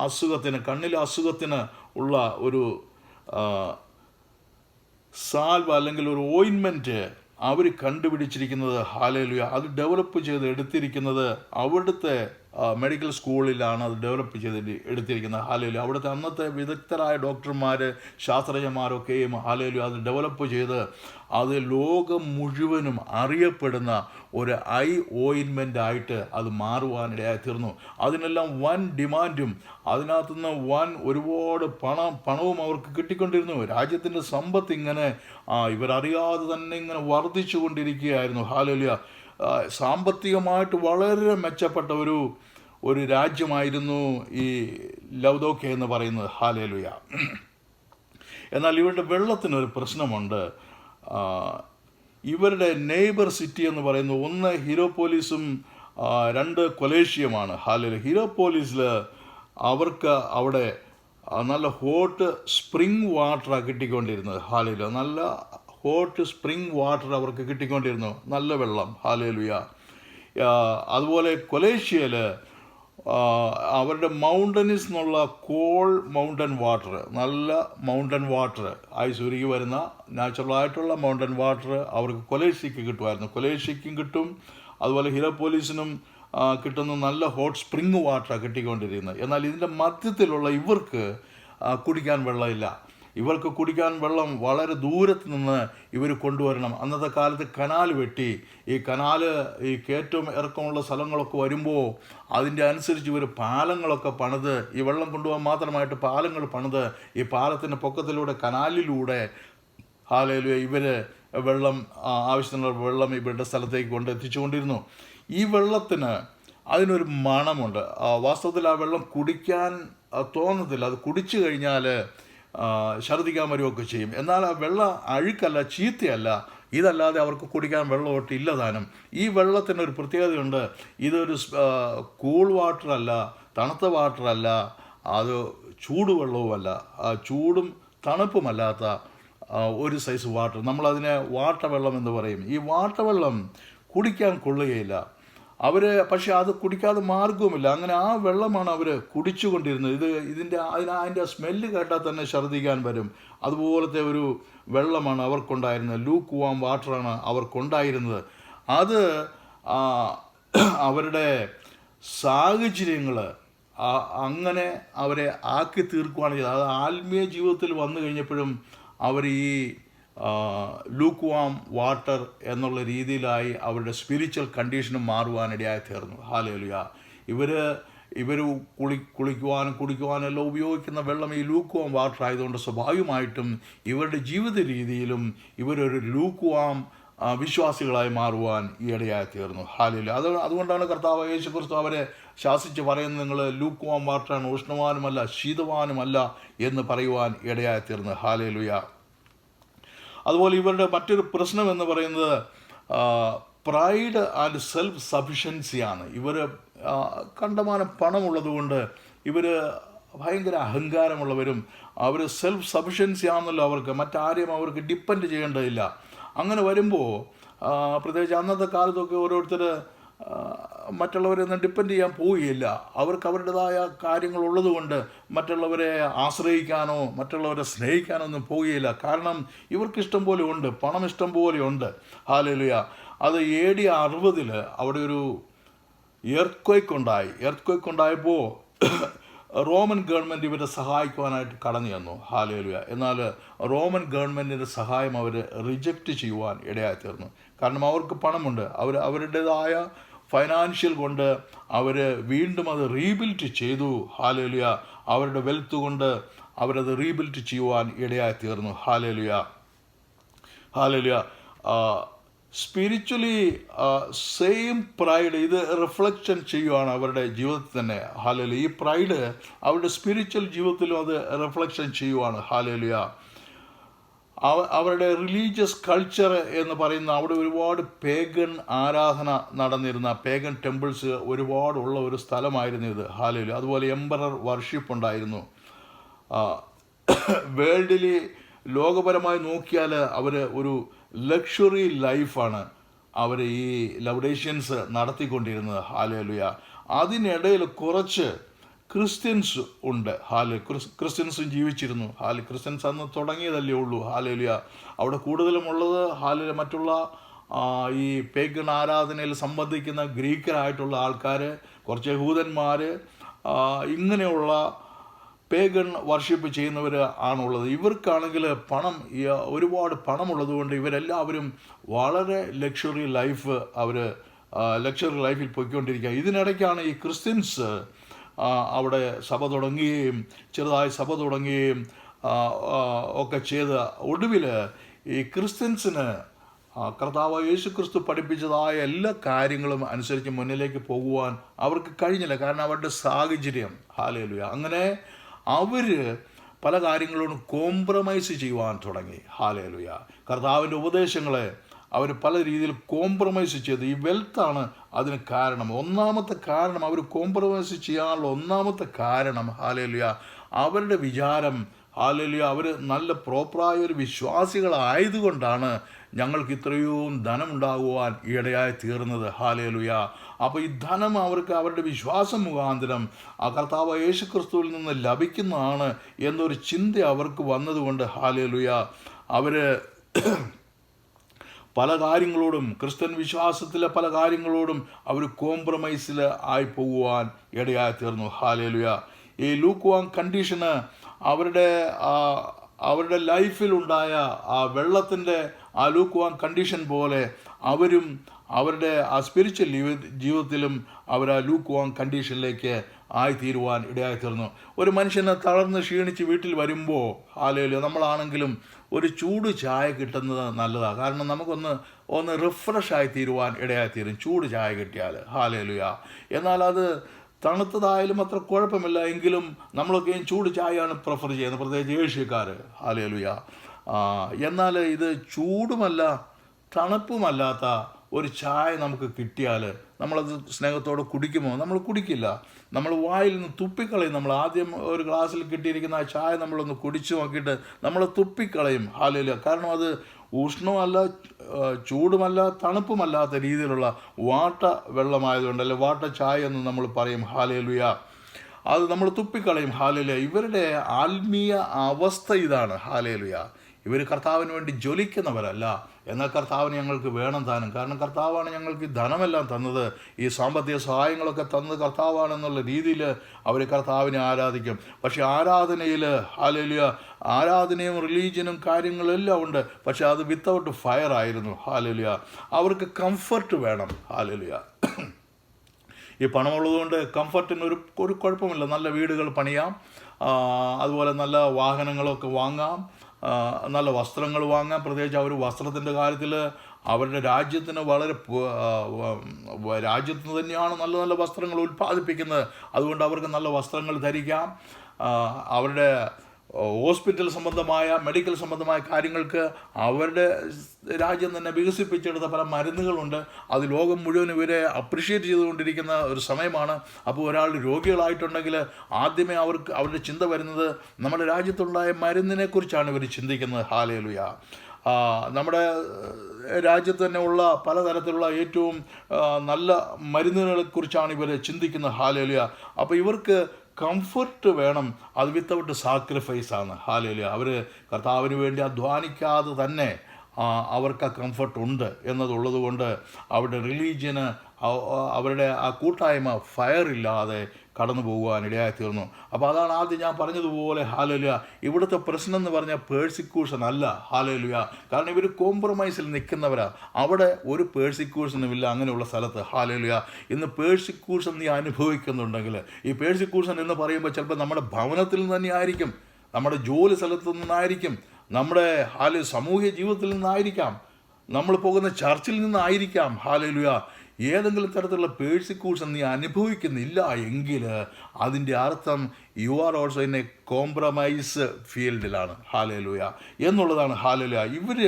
അസുഖത്തിന് ഉള്ള ഒരു സാൽവ അല്ലെങ്കിൽ ഒരു ഓയിൻമെൻറ്റ് അവർ കണ്ടുപിടിച്ചിരിക്കുന്നത്. ഹല്ലേലൂയ. അത് ഡെവലപ്പ് ചെയ്ത് എടുത്തിരിക്കുന്നത് അവിടുത്തെ മെഡിക്കൽ സ്കൂളിലാണ് അത് ഡെവലപ്പ് ചെയ്ത് എടുത്തിരിക്കുന്നത്. ഹല്ലേലൂയ. അവിടുത്തെ അന്നത്തെ വിദഗ്ധരായ ഡോക്ടർമാർ, ശാസ്ത്രജ്ഞന്മാരൊക്കെയും ഹല്ലേലൂയ അത് ഡെവലപ്പ് ചെയ്ത് അത് ലോകം മുഴുവനും അറിയപ്പെടുന്ന ഒരു ഐ ഓയിൻമെൻ്റ് ആയിട്ട് അത് മാറുവാനിടയായി തീർന്നു. അതിനെല്ലാം വൻ ഡിമാൻഡും അതിനകത്തുനിന്ന് ഒരുപാട് പണവും അവർക്ക് കിട്ടിക്കൊണ്ടിരുന്നു. രാജ്യത്തിൻ്റെ സമ്പത്ത് ഇങ്ങനെ ഇവരറിയാതെ തന്നെ ഇങ്ങനെ വർദ്ധിച്ചു കൊണ്ടിരിക്കുകയായിരുന്നു. ഹല്ലേലൂയ. സാമ്പത്തികമായിട്ട് വളരെ മെച്ചപ്പെട്ട ഒരു രാജ്യമായിരുന്നു ഈ ലൗദോക്കിയ എന്ന് പറയുന്നത്. ഹല്ലേലൂയ. എന്നാൽ ഇവരുടെ വെള്ളത്തിനൊരു പ്രശ്നമുണ്ട്. ഇവരുടെ നെയ്ബർ സിറ്റി എന്ന് പറയുന്നത് ഒന്ന് ഹിരോപോലിസും 2 കൊലേഷ്യമാണ്. ഹല്ലേലൂയ. ഹിരോപോലിസിൽ അവർക്ക് അവിടെ നല്ല ഹോട്ട് സ്പ്രിംഗ് വാട്ടറാണ് കിട്ടിക്കൊണ്ടിരുന്നത്. ഹല്ലേലൂയ. നല്ല ഹോട്ട് സ്പ്രിംഗ് വാട്ടർ അവർക്ക് കിട്ടിക്കൊണ്ടിരുന്നു, നല്ല വെള്ളം. ഹല്ലേലൂയ. അതുപോലെ കൊലേഷ്യയിൽ അവരുടെ മൗണ്ടനിൽ നിന്നുള്ള മൗണ്ടൻ വാട്ടർ, നല്ല മൗണ്ടൻ വാട്ടർ, ഐസുരുകി വരുന്ന നാച്ചുറലായിട്ടുള്ള മൗണ്ടൻ വാട്ടർ അവർക്ക് കൊലേഷ്യയ്ക്ക് കിട്ടുമായിരുന്നു. കൊലേഷ്യയ്ക്കും കിട്ടും, അതുപോലെ ഹിരോപോലിസിനും കിട്ടുന്ന നല്ല ഹോട്ട് സ്പ്രിംഗ് വാട്ടറാണ് കിട്ടിക്കൊണ്ടിരിക്കുന്നത്. എന്നാൽ ഇതിൻ്റെ മധ്യത്തിലുള്ള ഇവർക്ക് കുടിക്കാൻ വെള്ളമില്ല. ഇവർക്ക് കുടിക്കാൻ വെള്ളം വളരെ ദൂരത്ത് നിന്ന് ഇവർ കൊണ്ടുവരണം. അന്നത്തെ കാലത്ത് കനാൽ വെട്ടി ഈ കയറ്റവും ഇറക്കമുള്ള സ്ഥലങ്ങളൊക്കെ വരുമ്പോൾ അതിൻ്റെ അനുസരിച്ച് ഇവർ പാലങ്ങളൊക്കെ പണിത് ഈ വെള്ളം കൊണ്ടുപോകാൻ മാത്രമായിട്ട് പാലങ്ങൾ പണിത് ഈ പാലത്തിൻ്റെ പൊക്കത്തിലൂടെ കനാലിലൂടെ ഹല്ലേലൂയ ഇവർ ആവശ്യത്തിനുള്ള വെള്ളം ഇവരുടെ സ്ഥലത്തേക്ക് കൊണ്ടെത്തിച്ചുകൊണ്ടിരുന്നു. ഈ വെള്ളത്തിന് അതിനൊരു മണമുണ്ട്. വാസ്തവത്തിൽ ആ വെള്ളം കുടിക്കാൻ തോന്നത്തില്ല. അത് കുടിച്ചു കഴിഞ്ഞാൽ ഛർദ്ദിക്കാൻ വരുമൊക്കെ ചെയ്യും. എന്നാൽ ആ വെള്ളം അഴുക്കല്ല, ചീത്തയല്ല. ഇതല്ലാതെ അവർക്ക് കുടിക്കാൻ വെള്ളമൊട്ട് ഇല്ല താനും. ഈ വെള്ളത്തിനൊരു പ്രത്യേകതയുണ്ട്. ഇതൊരു കൂൾ വാട്ടറല്ല, തണുത്ത വാട്ടറല്ല, അത് ചൂടുവെള്ളവുമല്ല, ചൂടും തണുപ്പുമല്ലാത്ത ഒരു സൈസ് വാട്ടർ. നമ്മളതിനെ വാട്ടർ വെള്ളം എന്ന് പറയും. ഈ വാട്ടർ വെള്ളം കുടിക്കാൻ കൊള്ളുകയില്ല. പക്ഷെ അത് കുടിക്കാതെ മാർഗവുമില്ല. അങ്ങനെ ആ വെള്ളമാണ് അവർ കുടിച്ചുകൊണ്ടിരുന്നത്. അതിൻ്റെ സ്മെല്ല് കേട്ടാൽ തന്നെ ഛർദ്ദിക്കാൻ വരും. അതുപോലത്തെ ഒരു വെള്ളമാണ് അവർക്കുണ്ടായിരുന്നത്. Luke warm വാട്ടറാണ് അവർക്കുണ്ടായിരുന്നത്. അത് അവരുടെ സാഹചര്യങ്ങൾ അങ്ങനെ അവരെ ആക്കി തീർക്കുകയാണ് ചെയ്തത്. അത് ആത്മീയ ജീവിതത്തിൽ വന്നു കഴിഞ്ഞപ്പോഴും അവർ ഈ ലൂക്ക് വാം വാട്ടർ എന്നുള്ള രീതിയിലായി അവരുടെ സ്പിരിച്വൽ കണ്ടീഷനും മാറുവാനിടയായി തീർന്നു. ഹല്ലേലൂയ. ഇവർ കുളിക്കുവാനും കുടിക്കുവാനും എല്ലാം ഉപയോഗിക്കുന്ന വെള്ളം ഈ ലൂക്ക് വാം വാട്ടർ ആയതുകൊണ്ട് സ്വാഭാവികമായിട്ടും ഇവരുടെ ജീവിത രീതിയിലും ഇവരൊരു ലൂക്ക് വാം വിശ്വാസികളായി മാറുവാൻ ഈയിടെയായി തീർന്നു. ഹല്ലേലൂയ. അതുകൊണ്ടാണ് കർത്താവ് യേശു ക്രിസ്തു അവരെ ശാസിച്ച് പറയുന്നത്, നിങ്ങൾ ലൂക്ക് വാം വാട്ടറാണ്, ഉഷ്ണവാനുമല്ല ശീതവാനുമല്ല എന്ന് പറയുവാൻ ഇടയായി തീർന്നു. ഹല്ലേലൂയ. അതുപോലെ ഇവരുടെ മറ്റൊരു പ്രശ്നം എന്ന് പറയുന്നത് പ്രൈഡ് ആൻഡ് സെൽഫ് സഫിഷ്യൻസിയാണ്. ഇവർ കണ്ടമാനം പണമുള്ളതുകൊണ്ട് ഇവർ ഭയങ്കര അഹങ്കാരമുള്ളവരും, അവർ സെൽഫ് സഫിഷ്യൻസി ആണെന്നല്ലോ അവർക്ക്, മറ്റാരെയും അവർക്ക് ഡിപ്പെൻഡ് ചെയ്യേണ്ടതില്ല. അങ്ങനെ വരുമ്പോൾ പ്രത്യേകിച്ച് അന്നത്തെ കാലത്തൊക്കെ ഓരോരുത്തർ മറ്റുള്ളവരെയൊന്നും ഡിപ്പെൻഡ് ചെയ്യാൻ പോവുകയില്ല. അവർക്ക് അവരുടേതായ കാര്യങ്ങളുള്ളത് കൊണ്ട് മറ്റുള്ളവരെ ആശ്രയിക്കാനോ മറ്റുള്ളവരെ സ്നേഹിക്കാനോ ഒന്നും പോവുകയില്ല. കാരണം ഇവർക്ക് ഇഷ്ടം പോലെ ഉണ്ട്, പണം ഇഷ്ടം പോലെ ഉണ്ട്. ഹല്ലേലൂയ. അത് AD 60 അവിടെ ഒരു എർത്ത്ക്വേക്ക് ഉണ്ടായപ്പോൾ റോമൻ ഗവൺമെൻറ് ഇവരെ സഹായിക്കുവാനായിട്ട് കടന്നു ചെന്നു. ഹല്ലേലൂയ. എന്നാൽ റോമൻ ഗവൺമെൻറ്റിൻ്റെ സഹായം അവർ റിജക്റ്റ് ചെയ്യുവാൻ ഇടയായി തീർന്നു. കാരണം അവർക്ക് പണമുണ്ട്, അവരുടേതായ ഫൈനാൻഷ്യൽ കൊണ്ട് അവർ വീണ്ടും അത് റീബിൽറ്റ് ചെയ്തു. ഹല്ലേലൂയ. അവരുടെ വെൽത്ത് കൊണ്ട് അവരത് റീബിൽറ്റ് ചെയ്യുവാൻ ഇടയായി തീർന്നു. Hallelujah. Hallelujah. Spiritually same pride ഇത് റിഫ്ലക്ഷൻ ചെയ്യുവാണ് അവരുടെ ജീവിതത്തിൽ തന്നെ. ഹല്ലേലൂയ. ഈ പ്രൈഡ് അവരുടെ സ്പിരിച്വൽ ജീവിതത്തിലും അത് റിഫ്ലക്ഷൻ ചെയ്യുവാണ്. ഹല്ലേലൂയ. അവരുടെ റിലീജിയസ് കൾച്ചർ എന്ന് പറയുന്ന അവിടെ ഒരുപാട് പേഗൻ ആരാധന നടന്നിരുന്ന, പേഗൻ ടെമ്പിൾസ് ഒരുപാടുള്ള ഒരു സ്ഥലമായിരുന്നു ഇത്. ഹല്ലേലൂയ. അതുപോലെ എംപറർ വർഷിപ്പ് ഉണ്ടായിരുന്നു. വേൾഡിലി ലോകപരമായി നോക്കിയാൽ അവർ ഒരു ലക്ഷറി ലൈഫാണ് അവർ ഈ ലൗഡേഷ്യൻസ് നടത്തിക്കൊണ്ടിരുന്നത്. ഹല്ലേലൂയ. അതിനിടയിൽ കുറച്ച് ക്രിസ്ത്യൻസ് ഉണ്ട്. ക്രിസ്ത്യൻസും ജീവിച്ചിരുന്നു. ക്രിസ്ത്യൻസ് അന്ന് തുടങ്ങിയതല്ലേ ഉള്ളൂ. ഹല്ലേലൂയ. അവിടെ കൂടുതലും ഉള്ളത് മറ്റുള്ള ഈ പേഗൺ ആരാധനയിൽ സംബന്ധിക്കുന്ന ഗ്രീക്കരായിട്ടുള്ള ആൾക്കാർ, കുറച്ച് യഹൂദന്മാർ, ഇങ്ങനെയുള്ള പേഗൺ വർഷിപ്പ് ചെയ്യുന്നവർ ആണുള്ളത്. ഇവർക്കാണെങ്കിൽ ഒരുപാട് പണമുള്ളത് കൊണ്ട് ഇവരെല്ലാവരും വളരെ ലക്ഷറി ലൈഫിൽ പോയിക്കൊണ്ടിരിക്കുക. ഇതിനിടയ്ക്കാണ് ഈ ക്രിസ്ത്യൻസ് അവിടെ സഭ തുടങ്ങുകയും ചെറുതായി സഭ തുടങ്ങുകയും ഒക്കെ ചെയ്ത് ഒടുവിൽ ഈ ക്രിസ്ത്യൻസിന് കർത്താവ് യേശു ക്രിസ്തു പഠിപ്പിച്ചതായ എല്ലാ കാര്യങ്ങളും അനുസരിച്ച് മുന്നിലേക്ക് പോകുവാൻ അവർക്ക് കഴിഞ്ഞില്ല. കാരണം അവരുടെ സാഹചര്യം. ഹല്ലേലൂയ. അങ്ങനെ അവർ പല കാര്യങ്ങളോടും കോംപ്രമൈസ് ചെയ്യുവാൻ തുടങ്ങി. ഹല്ലേലൂയ. കർത്താവിൻ്റെ ഉപദേശങ്ങളെ അവർ പല രീതിയിൽ കോംപ്രമൈസ് ചെയ്തു. ഈ വെൽത്താണ് അതിന് കാരണം. ഒന്നാമത്തെ കാരണം അവർ കോംപ്രമൈസ് ചെയ്യാനുള്ള ഒന്നാമത്തെ കാരണം, ഹല്ലേലൂയ, അവരുടെ വിചാരം, ഹല്ലേലൂയ, അവർ നല്ല പ്രോപ്പറായ ഒരു വിശ്വാസികളായതുകൊണ്ടാണ് ഞങ്ങൾക്ക് ഇത്രയും ധനമുണ്ടാകുവാൻ ഇടയായി തീർന്നത്. ഹല്ലേലൂയ. അപ്പോൾ ഈ ധനം അവർക്ക് അവരുടെ വിശ്വാസം മുഖാന്തരം ആ കർത്താവ് യേശു ക്രിസ്തുവിൽ നിന്ന് ലഭിക്കുന്നതാണ് എന്നൊരു ചിന്ത അവർക്ക് വന്നതുകൊണ്ട്, ഹല്ലേലൂയ, അവർ പല കാര്യങ്ങളോടും, ക്രിസ്ത്യൻ വിശ്വാസത്തിലെ പല കാര്യങ്ങളോടും അവർ കോംപ്രമൈസിൽ ആയി പോകുവാൻ ഇടയായി തീർന്നു. ഹല്ലേലൂയ. ഈ ലൂക്ക് വാം കണ്ടീഷന് അവരുടെ ലൈഫിലുണ്ടായ ആ വെള്ളത്തിൻ്റെ ആ ലൂക്ക് വാം കണ്ടീഷൻ പോലെ അവരും അവരുടെ ആ സ്പിരിച്വൽ ജീവിതത്തിലും അവർ ആ ലൂക്ക് വാം കണ്ടീഷനിലേക്ക് ആയിത്തീരുവാൻ ഇടയായി തീർന്നു. ഒരു മനുഷ്യനെ തളർന്ന് ക്ഷീണിച്ച് വീട്ടിൽ വരുമ്പോൾ, ഹല്ലേലൂയ, നമ്മളാണെങ്കിലും ഒരു ചൂട് ചായ കിട്ടുന്നത് നല്ലതാണ്. കാരണം നമുക്കൊന്ന് റിഫ്രഷ് ആയി തീരുവാൻ ഇടയായിത്തീരും ചൂട് ചായ കിട്ടിയാൽ. ഹല്ലേലൂയ. എന്നാൽ അത് തണുത്തതായാലും അത്ര കുഴപ്പമില്ല. എങ്കിലും നമ്മളൊക്കെയും ചൂട് ചായയാണ് പ്രിഫർ ചെയ്യുന്നത്, പ്രത്യേകിച്ച് ഏഷ്യക്കാർ. ഹല്ലേലൂയ. എന്നാൽ ഇത് ചൂടുമല്ല തണുപ്പുമല്ലാത്ത ഒരു ചായ നമുക്ക് കിട്ടിയാൽ നമ്മളത് സ്നേഹത്തോടെ കുടിക്കുമോ? നമ്മൾ കുടിക്കില്ല. നമ്മൾ വായിൽ നിന്ന് തുപ്പിക്കളയും. നമ്മൾ ആദ്യം ഒരു ഗ്ലാസ്സിൽ കിട്ടിയിരിക്കുന്ന ആ ചായ നമ്മളൊന്ന് കുടിച്ചു നോക്കിയിട്ട് നമ്മൾ തുപ്പിക്കളയും. ഹല്ലേലൂയ. കാരണം അത് ഉഷ്ണമല്ല, ചൂടുമല്ല, തണുപ്പുമല്ലാത്ത രീതിയിലുള്ള വാട്ട വെള്ളമായതുകൊണ്ട്, അല്ലെ വാട്ട ചായ എന്ന് നമ്മൾ പറയും. ഹാലേലുയ. അത് നമ്മൾ തുപ്പിക്കളയും. ഹാലേലുയ. ഇവരുടെ ആത്മീയ അവസ്ഥ ഇതാണ്. ഹാലേലുയ. ഇവർ കർത്താവിന് വേണ്ടി ജ്വലിക്കുന്നവരല്ല, എന്നാൽ കർത്താവിന് ഞങ്ങൾക്ക് വേണം താനും. കാരണം കർത്താവാണ് ഞങ്ങൾക്ക് ഈ ധനമെല്ലാം തന്നത്, ഈ സാമ്പത്തിക സഹായങ്ങളൊക്കെ തന്നത് കർത്താവാണെന്നുള്ള രീതിയിൽ അവർ കർത്താവിനെ ആരാധിക്കും. പക്ഷെ ആരാധനയിൽ ഹാലേലുയ, ആരാധനയും റിലീജിയനും കാര്യങ്ങളെല്ലാം ഉണ്ട്, പക്ഷെ അത് വിത്തൗട്ട് ഫയർ ആയിരുന്നു. ഹാലേലുയ. അവർക്ക് കംഫർട്ട് വേണം. ഹാലേലുയ. ഈ പണമുള്ളതുകൊണ്ട് കംഫർട്ടിന് ഒരു കുഴപ്പമില്ല. നല്ല വീടുകൾ പണിയാം, അതുപോലെ നല്ല വാഹനങ്ങളൊക്കെ വാങ്ങാം, നല്ല വസ്ത്രങ്ങൾ വാങ്ങാം. പ്രത്യേകിച്ച് അവർ വസ്ത്രത്തിൻ്റെ കാര്യത്തിൽ അവരുടെ രാജ്യത്തിന് വളരെ രാജ്യത്തിന് തന്നെയാണ് നല്ല നല്ല വസ്ത്രങ്ങൾ ഉൽപ്പാദിപ്പിക്കുന്നത്. അതുകൊണ്ട് അവർക്ക് നല്ല വസ്ത്രങ്ങൾ ധരിക്കാം. അവരുടെ ഹോസ്പിറ്റൽ സംബന്ധമായ, മെഡിക്കൽ സംബന്ധമായ കാര്യങ്ങൾക്ക് അവരുടെ രാജ്യം തന്നെ വികസിപ്പിച്ചെടുത്ത പല മരുന്നുകളുണ്ട്. അത് ലോകം മുഴുവൻ ഇവരെ അപ്രിഷ്യേറ്റ് ചെയ്തുകൊണ്ടിരിക്കുന്ന ഒരു സമയമാണ്. അപ്പോൾ ഒരാൾ രോഗികളായിട്ടുണ്ടെങ്കിൽ ആദ്യമേ അവരുടെ ചിന്ത വരുന്നത് നമ്മുടെ രാജ്യത്തുണ്ടായ മരുന്നിനെക്കുറിച്ചാണ് ഇവർ ചിന്തിക്കുന്നത്. ഹാലേലുയ. നമ്മുടെ രാജ്യത്ത് തന്നെ ഉള്ള പലതരത്തിലുള്ള ഏറ്റവും നല്ല മരുന്നുകളെക്കുറിച്ചാണ് ഇവർ ചിന്തിക്കുന്നത്. ഹാലേലുയ. അപ്പോൾ ഇവർക്ക് കംഫർട്ട് വേണം, അത് വിത്തൗട്ട് സാക്രിഫൈസാണ്. ഹാലേലുയ. അവർ കർത്താവിന് വേണ്ടി അധ്വാനിക്കാതെ തന്നെ അവർക്ക് ആ കംഫർട്ട് ഉണ്ട് എന്നതുള്ളത് കൊണ്ട് അവരുടെ റിലീജിയന്, അവരുടെ ആ കൂട്ടായ്മ ഫയർ ഇല്ലാതെ കടന്നു പോകുവാൻ ഇടയായിത്തീർന്നു. അപ്പോൾ അതാണ് ആദ്യം ഞാൻ പറഞ്ഞതുപോലെ. ഹാലേലുയ. ഇവിടുത്തെ പ്രശ്നം എന്ന് പറഞ്ഞാൽ പേഴ്സിക്യൂഷൻ അല്ല. ഹാലേലുയ. കാരണം ഇവർ കോംപ്രമൈസിൽ നിൽക്കുന്നവരാണ്. അവിടെ ഒരു പേഴ്സിക്യൂഷനും ഇല്ല അങ്ങനെയുള്ള സ്ഥലത്ത്. ഹാലേലുയ. ഇന്ന് പേഴ്സിക്യൂഷൻ നീ അനുഭവിക്കുന്നുണ്ടെങ്കിൽ, ഈ പേഴ്സിക്യൂഷൻ എന്ന് പറയുമ്പോൾ ചിലപ്പോൾ നമ്മുടെ ഭവനത്തിൽ നിന്ന് തന്നെ ആയിരിക്കും, നമ്മുടെ ജോലി സ്ഥലത്തു നിന്നായിരിക്കും, നമ്മുടെ സാമൂഹ്യ ജീവിതത്തിൽ നിന്നായിരിക്കാം, നമ്മൾ പോകുന്ന ചർച്ചിൽ നിന്നായിരിക്കാം. ഹാലേലുയ. ഏതെങ്കിലും തരത്തിലുള്ള പേഴ്സിക്യൂഷൻ നീ അനുഭവിക്കുന്നില്ല എങ്കിൽ അതിൻ്റെ അർത്ഥം you are also in a compromise ഫീൽഡിലാണ്. ഹാലേലുയ എന്നുള്ളതാണ്. ഹാലേലുയ. ഇവർ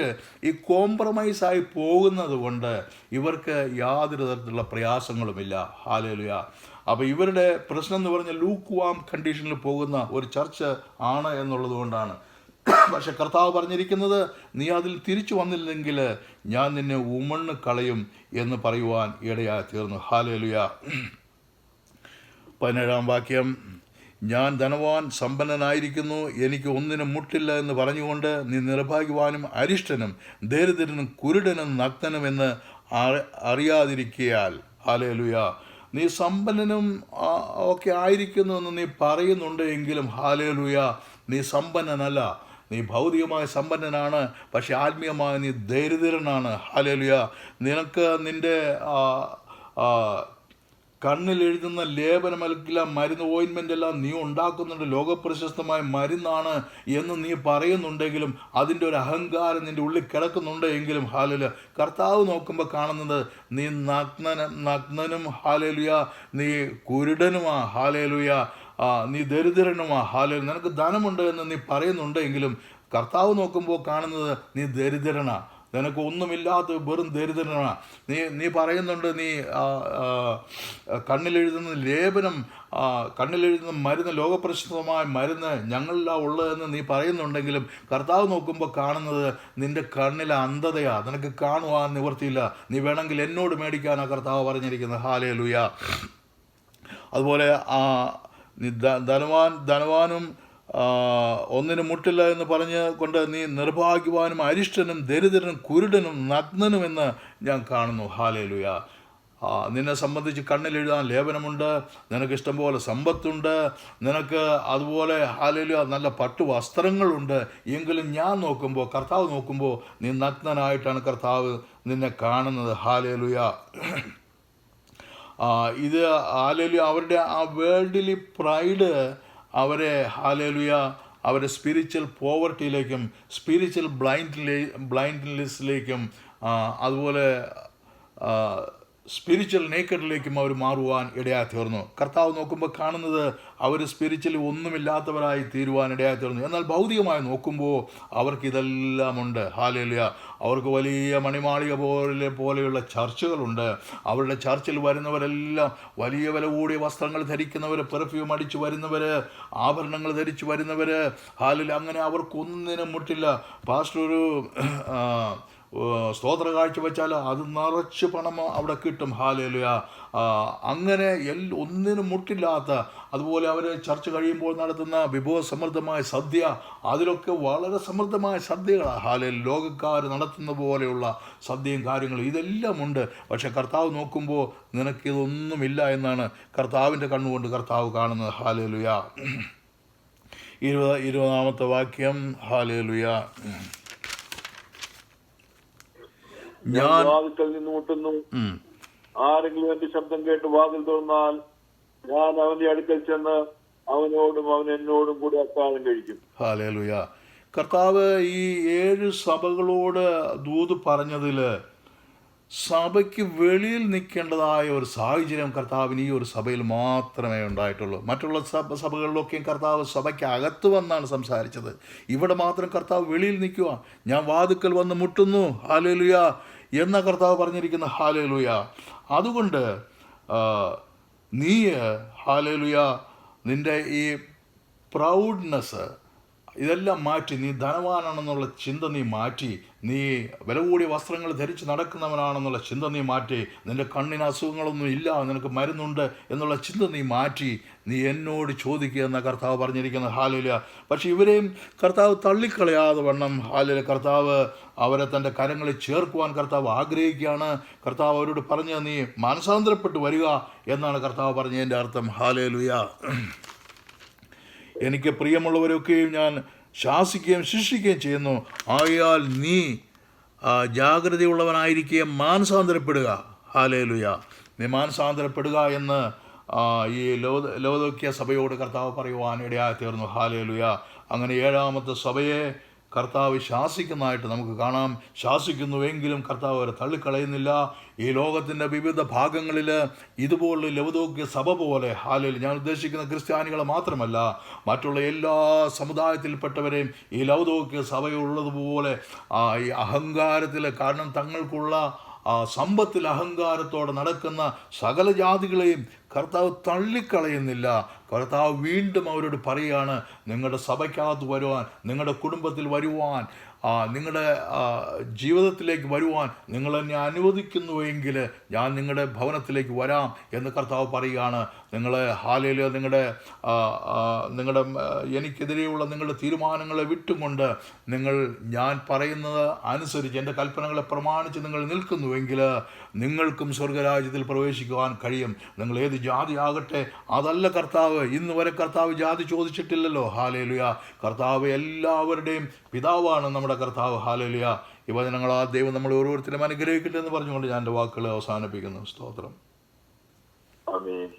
ഈ കോംപ്രമൈസായി പോകുന്നത് കൊണ്ട് ഇവർക്ക് യാതൊരു തരത്തിലുള്ള പ്രയാസങ്ങളുമില്ല. ഹാലേലുയ. അപ്പോൾ ഇവരുടെ പ്രശ്നം എന്ന് പറഞ്ഞാൽ ലൂക്ക് വാം കണ്ടീഷനിൽ പോകുന്ന ഒരു ചർച്ച് ആണ് എന്നുള്ളത് കൊണ്ടാണ്. പക്ഷെ കർത്താവ് പറഞ്ഞിരിക്കുന്നത്, നീ അതിൽ തിരിച്ചു വന്നില്ലെങ്കിൽ ഞാൻ നിന്നെ ഉമണ്ണ് കളയും എന്ന് പറയുവാൻ ഇടയായി തീർന്നു. ഹാലേലുയ. 17-ാം വാക്യം, ഞാൻ ധനവാൻ സമ്പന്നനായിരിക്കുന്നു, എനിക്ക് ഒന്നിനും മുട്ടില്ല എന്ന് പറഞ്ഞുകൊണ്ട് നീ നിർഭാഗ്യവാനും അരിഷ്ടനും ദരിദ്രനും കുരുടനും നഗ്നനും എന്ന് അറിയാതിരിക്കയാൽ. ഹാലേലുയ. നീ സമ്പന്നനും ഒക്കെ ആയിരിക്കുന്നു എന്ന് നീ പറയുന്നുണ്ട് എങ്കിലും ഹാലേലുയ, നീ സമ്പന്നനല്ല. നീ ഭൗതികമായ സമ്പന്നനാണ്, പക്ഷെ ആത്മീയമായ നീ ദരിദ്രനാണ്. ഹാലേലുയ. നിനക്ക് നിൻ്റെ കണ്ണിൽ എഴുതുന്ന ലേപനമെല്ലാം, മരുന്ന് ഓയിൻമെൻ്റ് എല്ലാം നീ ഉണ്ടാക്കുന്നുണ്ട്, ലോകപ്രശസ്തമായ മരുന്നാണ് എന്ന് നീ പറയുന്നുണ്ടെങ്കിലും അതിൻ്റെ ഒരു അഹങ്കാരം നിൻ്റെ ഉള്ളിൽ കിടക്കുന്നുണ്ട് എങ്കിലും ഹാലേലുയ, കർത്താവ് നോക്കുമ്പോൾ കാണുന്നത് നീ നഗ്നനും ഹാലേലുയ, നീ കുരുടനുമാ. ഹാലേലുയ. നീ ദരിദ്രനുമാ. ഹാലേലുയ. നിനക്ക് ധനമുണ്ട് എന്ന് നീ പറയുന്നുണ്ട് എങ്കിലും കർത്താവ് നോക്കുമ്പോൾ കാണുന്നത് നീ ദരിദ്രനാ, നിനക്ക് ഒന്നുമില്ലാത്ത വെറും ദരിദ്രനാണ്. നീ പറയുന്നുണ്ട് നീ കണ്ണിലെഴുതുന്ന ലേപനം, കണ്ണിലെഴുതുന്ന മരുന്ന്, ലോകപ്രശസ്തമായ മരുന്ന് ഞങ്ങളിലാണ് ഉള്ളതെന്ന് നീ പറയുന്നുണ്ടെങ്കിലും കർത്താവ് നോക്കുമ്പോൾ കാണുന്നത് നിൻ്റെ കണ്ണിലെ അന്ധതയാ, നിനക്ക് കാണുവാൻ നിവൃത്തിയില്ല, നീ വേണമെങ്കിൽ എന്നോട് മേടിക്കാനാണ് കർത്താവ് പറഞ്ഞിരിക്കുന്നത്. ഹാലേലുയ. അതുപോലെ നീ ധനവാനും ഒന്നിനും മുട്ടില്ല എന്ന് പറഞ്ഞ് കൊണ്ട് നീ നിർഭാഗ്യവാനും അരിഷ്ടനും ദരിദ്രനും കുരുടനും നഗ്നനും എന്ന് ഞാൻ കാണുന്നു. ഹാലേലുയ. നിന്നെ സംബന്ധിച്ച് കണ്ണിലെഴുതാൻ ലേപനമുണ്ട്, നിനക്ക് ഇഷ്ടംപോലെ സമ്പത്തുണ്ട്, നിനക്ക് അതുപോലെ ഹാലേലുയ നല്ല പട്ടു വസ്ത്രങ്ങളുണ്ട്. എങ്കിലും ഞാൻ നോക്കുമ്പോൾ, കർത്താവ് നോക്കുമ്പോൾ നീ നഗ്നനായിട്ടാണ് കർത്താവ് നിന്നെ കാണുന്നത്. ഹാലേലുയ. ഇത് ഹാലേലുയ അവരുടെ ആ വേൾഡിലി പ്രൈഡ് അവരെ ഹാലേലുയ അവരെ സ്പിരിച്വൽ പോവർട്ടിയിലേക്കും സ്പിരിച്വൽ ബ്ലൈൻഡ്നെസ്സിലേക്കും അതുപോലെ സ്പിരിച്വൽ നേക്കഡിലേക്കും അവർ മാറുവാൻ ഇടയായി തീർന്നു. കർത്താവ് നോക്കുമ്പോൾ കാണുന്നത് അവർ സ്പിരിച്വലി ഒന്നുമില്ലാത്തവരായി തീരുവാൻ ഇടയായി തീർന്നു. എന്നാൽ ഭൗതികമായി നോക്കുമ്പോൾ അവർക്ക് ഇതെല്ലാം ഉണ്ട്. ഹല്ലേലൂയ. അവർക്ക് വലിയ മണിമാളിക പോലെയുള്ള ചർച്ചുകളുണ്ട്. അവരുടെ ചർച്ചിൽ വരുന്നവരെല്ലാം വലിയ വില കൂടിയ വസ്ത്രങ്ങൾ ധരിക്കുന്നവർ, പെർഫ്യൂം അടിച്ചു വരുന്നവർ, ആഭരണങ്ങൾ ധരിച്ചു വരുന്നവർ. ഹല്ലേലൂയ. അങ്ങനെ അവർക്കൊന്നിനും മുട്ടില്ല. പാസ്റ്റർ ഒരു സ്തോത്ര കാഴ്ച വെച്ചാൽ അത് നിറച്ച് പണം അവിടെ കിട്ടും. ഹല്ലേലൂയ. അങ്ങനെ ഒന്നിനും മുട്ടില്ലാത്ത, അതുപോലെ അവർ ചർച്ച കഴിയുമ്പോൾ നടത്തുന്ന വിഭവസമൃദ്ധമായ സദ്യ, അതിലൊക്കെ വളരെ സമൃദ്ധമായ സദ്യകളാണ്. ഹല്ലേലൂയ. ലോകക്കാർ നടത്തുന്ന പോലെയുള്ള സദ്യയും കാര്യങ്ങളും ഇതെല്ലാം ഉണ്ട്. പക്ഷെ കർത്താവ് നോക്കുമ്പോൾ നിനക്കിതൊന്നുമില്ല എന്നാണ് കർത്താവിൻ്റെ കണ്ണുകൊണ്ട് കർത്താവ് കാണുന്നത്. ഹല്ലേലൂയ. 20 വാക്യം. ഹല്ലേലൂയ. ഞാൻ വാതിൽക്കൽ നിന്ന് മുട്ടുന്നു. ആരെങ്കിലും എന്റെ ശബ്ദം കേട്ട് വാതിൽ തുറന്നാൽ ഞാൻ അവന്റെ അടുക്കൽ ചെന്ന് അവനോടും അവൻ എന്നോടും കൂടി അത്താഴം കഴിക്കും. ഹല്ലേലൂയ. കർത്താവ് ഈ 7 സഭകളോട് ദൂത് പറഞ്ഞതിൽ സഭയ്ക്ക് വെളിയിൽ നിൽക്കേണ്ടതായ ഒരു സാഹചര്യം കർത്താവിന് ഈ ഒരു സഭയിൽ മാത്രമേ ഉണ്ടായിട്ടുള്ളൂ. മറ്റുള്ള സഭകളിലൊക്കെയും കർത്താവ് സഭയ്ക്ക് അകത്ത് വന്നാണ് സംസാരിച്ചത്. ഇവിടെ മാത്രം കർത്താവ് വെളിയിൽ നിൽക്കുക. ഞാൻ വാതിൽക്കൽ വന്ന് മുട്ടുന്നു, ഹല്ലേലൂയ എന്ന കർത്താവ് പറഞ്ഞിരിക്കുന്ന. ഹല്ലേലൂയ. അതുകൊണ്ട് നീ ഹല്ലേലൂയ നിൻ്റെ ഈ പ്രൗഡ്നെസ് ഇതെല്ലാം മാറ്റി, നീ ധനവാനാണെന്നുള്ള ചിന്ത നീ മാറ്റി, നീ വില കൂടിയ വസ്ത്രങ്ങൾ ധരിച്ച് നടക്കുന്നവനാണെന്നുള്ള ചിന്ത നീ മാറ്റി, നിൻ്റെ കണ്ണിന് അസുഖങ്ങളൊന്നും ഇല്ല, നിനക്ക് മരുന്നുണ്ട് എന്നുള്ള ചിന്ത നീ മാറ്റി, നീ എന്നോട് ചോദിക്കുക എന്ന കർത്താവ് പറഞ്ഞിരിക്കുന്നത്. ഹല്ലേലൂയ. പക്ഷെ ഇവരെയും കർത്താവ് തള്ളിക്കളയാതെ വണ്ണം ഹല്ലേലൂയ കർത്താവ് അവരെ തൻ്റെ കരങ്ങളിൽ ചേർക്കുവാൻ കർത്താവ് ആഗ്രഹിക്കുകയാണ്. കർത്താവ് അവരോട് പറഞ്ഞ് നീ മാനസാന്തരപ്പെട്ട് വരിക എന്നാണ് കർത്താവ് പറഞ്ഞതിൻ്റെ അർത്ഥം. ഹല്ലേലൂയ. എനിക്ക് പ്രിയമുള്ളവരൊക്കെയും ഞാൻ ശാസിക്കുകയും ശിക്ഷിക്കുകയും ചെയ്യുന്നു. ആയാൽ നീ ജാഗ്രതയുള്ളവനായിരിക്കുകയും മാനസാന്തരപ്പെടുക. ഹല്ലേലൂയ. നീ മാനസാന്തരപ്പെടുക എന്ന് ഈ ലവോദിക്യ സഭയോട് കർത്താവ് പറയുവാൻ ഇടയായി തീർന്നു. ഹല്ലേലൂയ. അങ്ങനെ 7ാമത്തെ സഭയെ കർത്താവ് ശാസിക്കുന്നതായിട്ട് നമുക്ക് കാണാം. ശാസിക്കുന്നുവെങ്കിലും കർത്താവ് അവരെ തള്ളിക്കളയുന്നില്ല. ഈ ലോകത്തിൻ്റെ വിവിധ ഭാഗങ്ങളിൽ ഇതുപോലുള്ള ലവോദിക്യ സഭ പോലെ, ഹല്ലേലൂയ, ഞാൻ ഉദ്ദേശിക്കുന്ന ക്രിസ്ത്യാനികളെ മാത്രമല്ല, മറ്റുള്ള എല്ലാ സമുദായത്തിൽപ്പെട്ടവരെയും ഈ ലവോദിക്യ സഭയുള്ളതുപോലെ ഈ അഹങ്കാരത്തിൽ, കാരണം തങ്ങൾക്കുള്ള സമ്പത്തിൽ അഹങ്കാരത്തോടെ നടക്കുന്ന സകല ജാതികളെയും കർത്താവ് തള്ളിക്കളയുന്നില്ല. കർത്താവ് വീണ്ടും അവരോട് പറയുകയാണ്, നിങ്ങളുടെ സഭയ്ക്കകത്ത് വരുവാൻ, നിങ്ങളുടെ കുടുംബത്തിൽ വരുവാൻ, നിങ്ങളുടെ ജീവിതത്തിലേക്ക് വരുവാൻ നിങ്ങൾ എന്നെ അനുവദിക്കുന്നുവെങ്കിൽ ഞാൻ നിങ്ങളുടെ ഭവനത്തിലേക്ക് വരാം എന്ന് കർത്താവ് പറയുകയാണ്. നിങ്ങളെ ഹല്ലേലൂയ നിങ്ങളുടെ എനിക്കെതിരെയുള്ള നിങ്ങളുടെ തീരുമാനങ്ങളെ വിട്ടുകൊണ്ട് ഞാൻ പറയുന്നത് അനുസരിച്ച് എൻ്റെ കൽപ്പനകളെ പ്രമാണിച്ച് നിങ്ങൾ നിൽക്കുന്നുവെങ്കിൽ നിങ്ങൾക്കും സ്വർഗരാജ്യത്തിൽ പ്രവേശിക്കുവാൻ കഴിയും. നിങ്ങൾ ഏത് ജാതി ആകട്ടെ, അതല്ല കർത്താവ്. ഇന്ന് വരെ കർത്താവ് ജാതി ചോദിച്ചിട്ടില്ലല്ലോ. ഹല്ലേലൂയ. കർത്താവ് എല്ലാവരുടെയും പിതാവാണ് നമ്മുടെ കർത്താവ്. ഹല്ലേലൂയ. ഈ വചനങ്ങളാൽ ദൈവം നമ്മൾ ഓരോരുത്തരും അനുഗ്രഹിക്കട്ടെ എന്ന് പറഞ്ഞുകൊണ്ട് ഞാൻ എൻ്റെ വാക്കുകളെ അവസാനിപ്പിക്കുന്നു. സ്തോത്രം. ആമേൻ.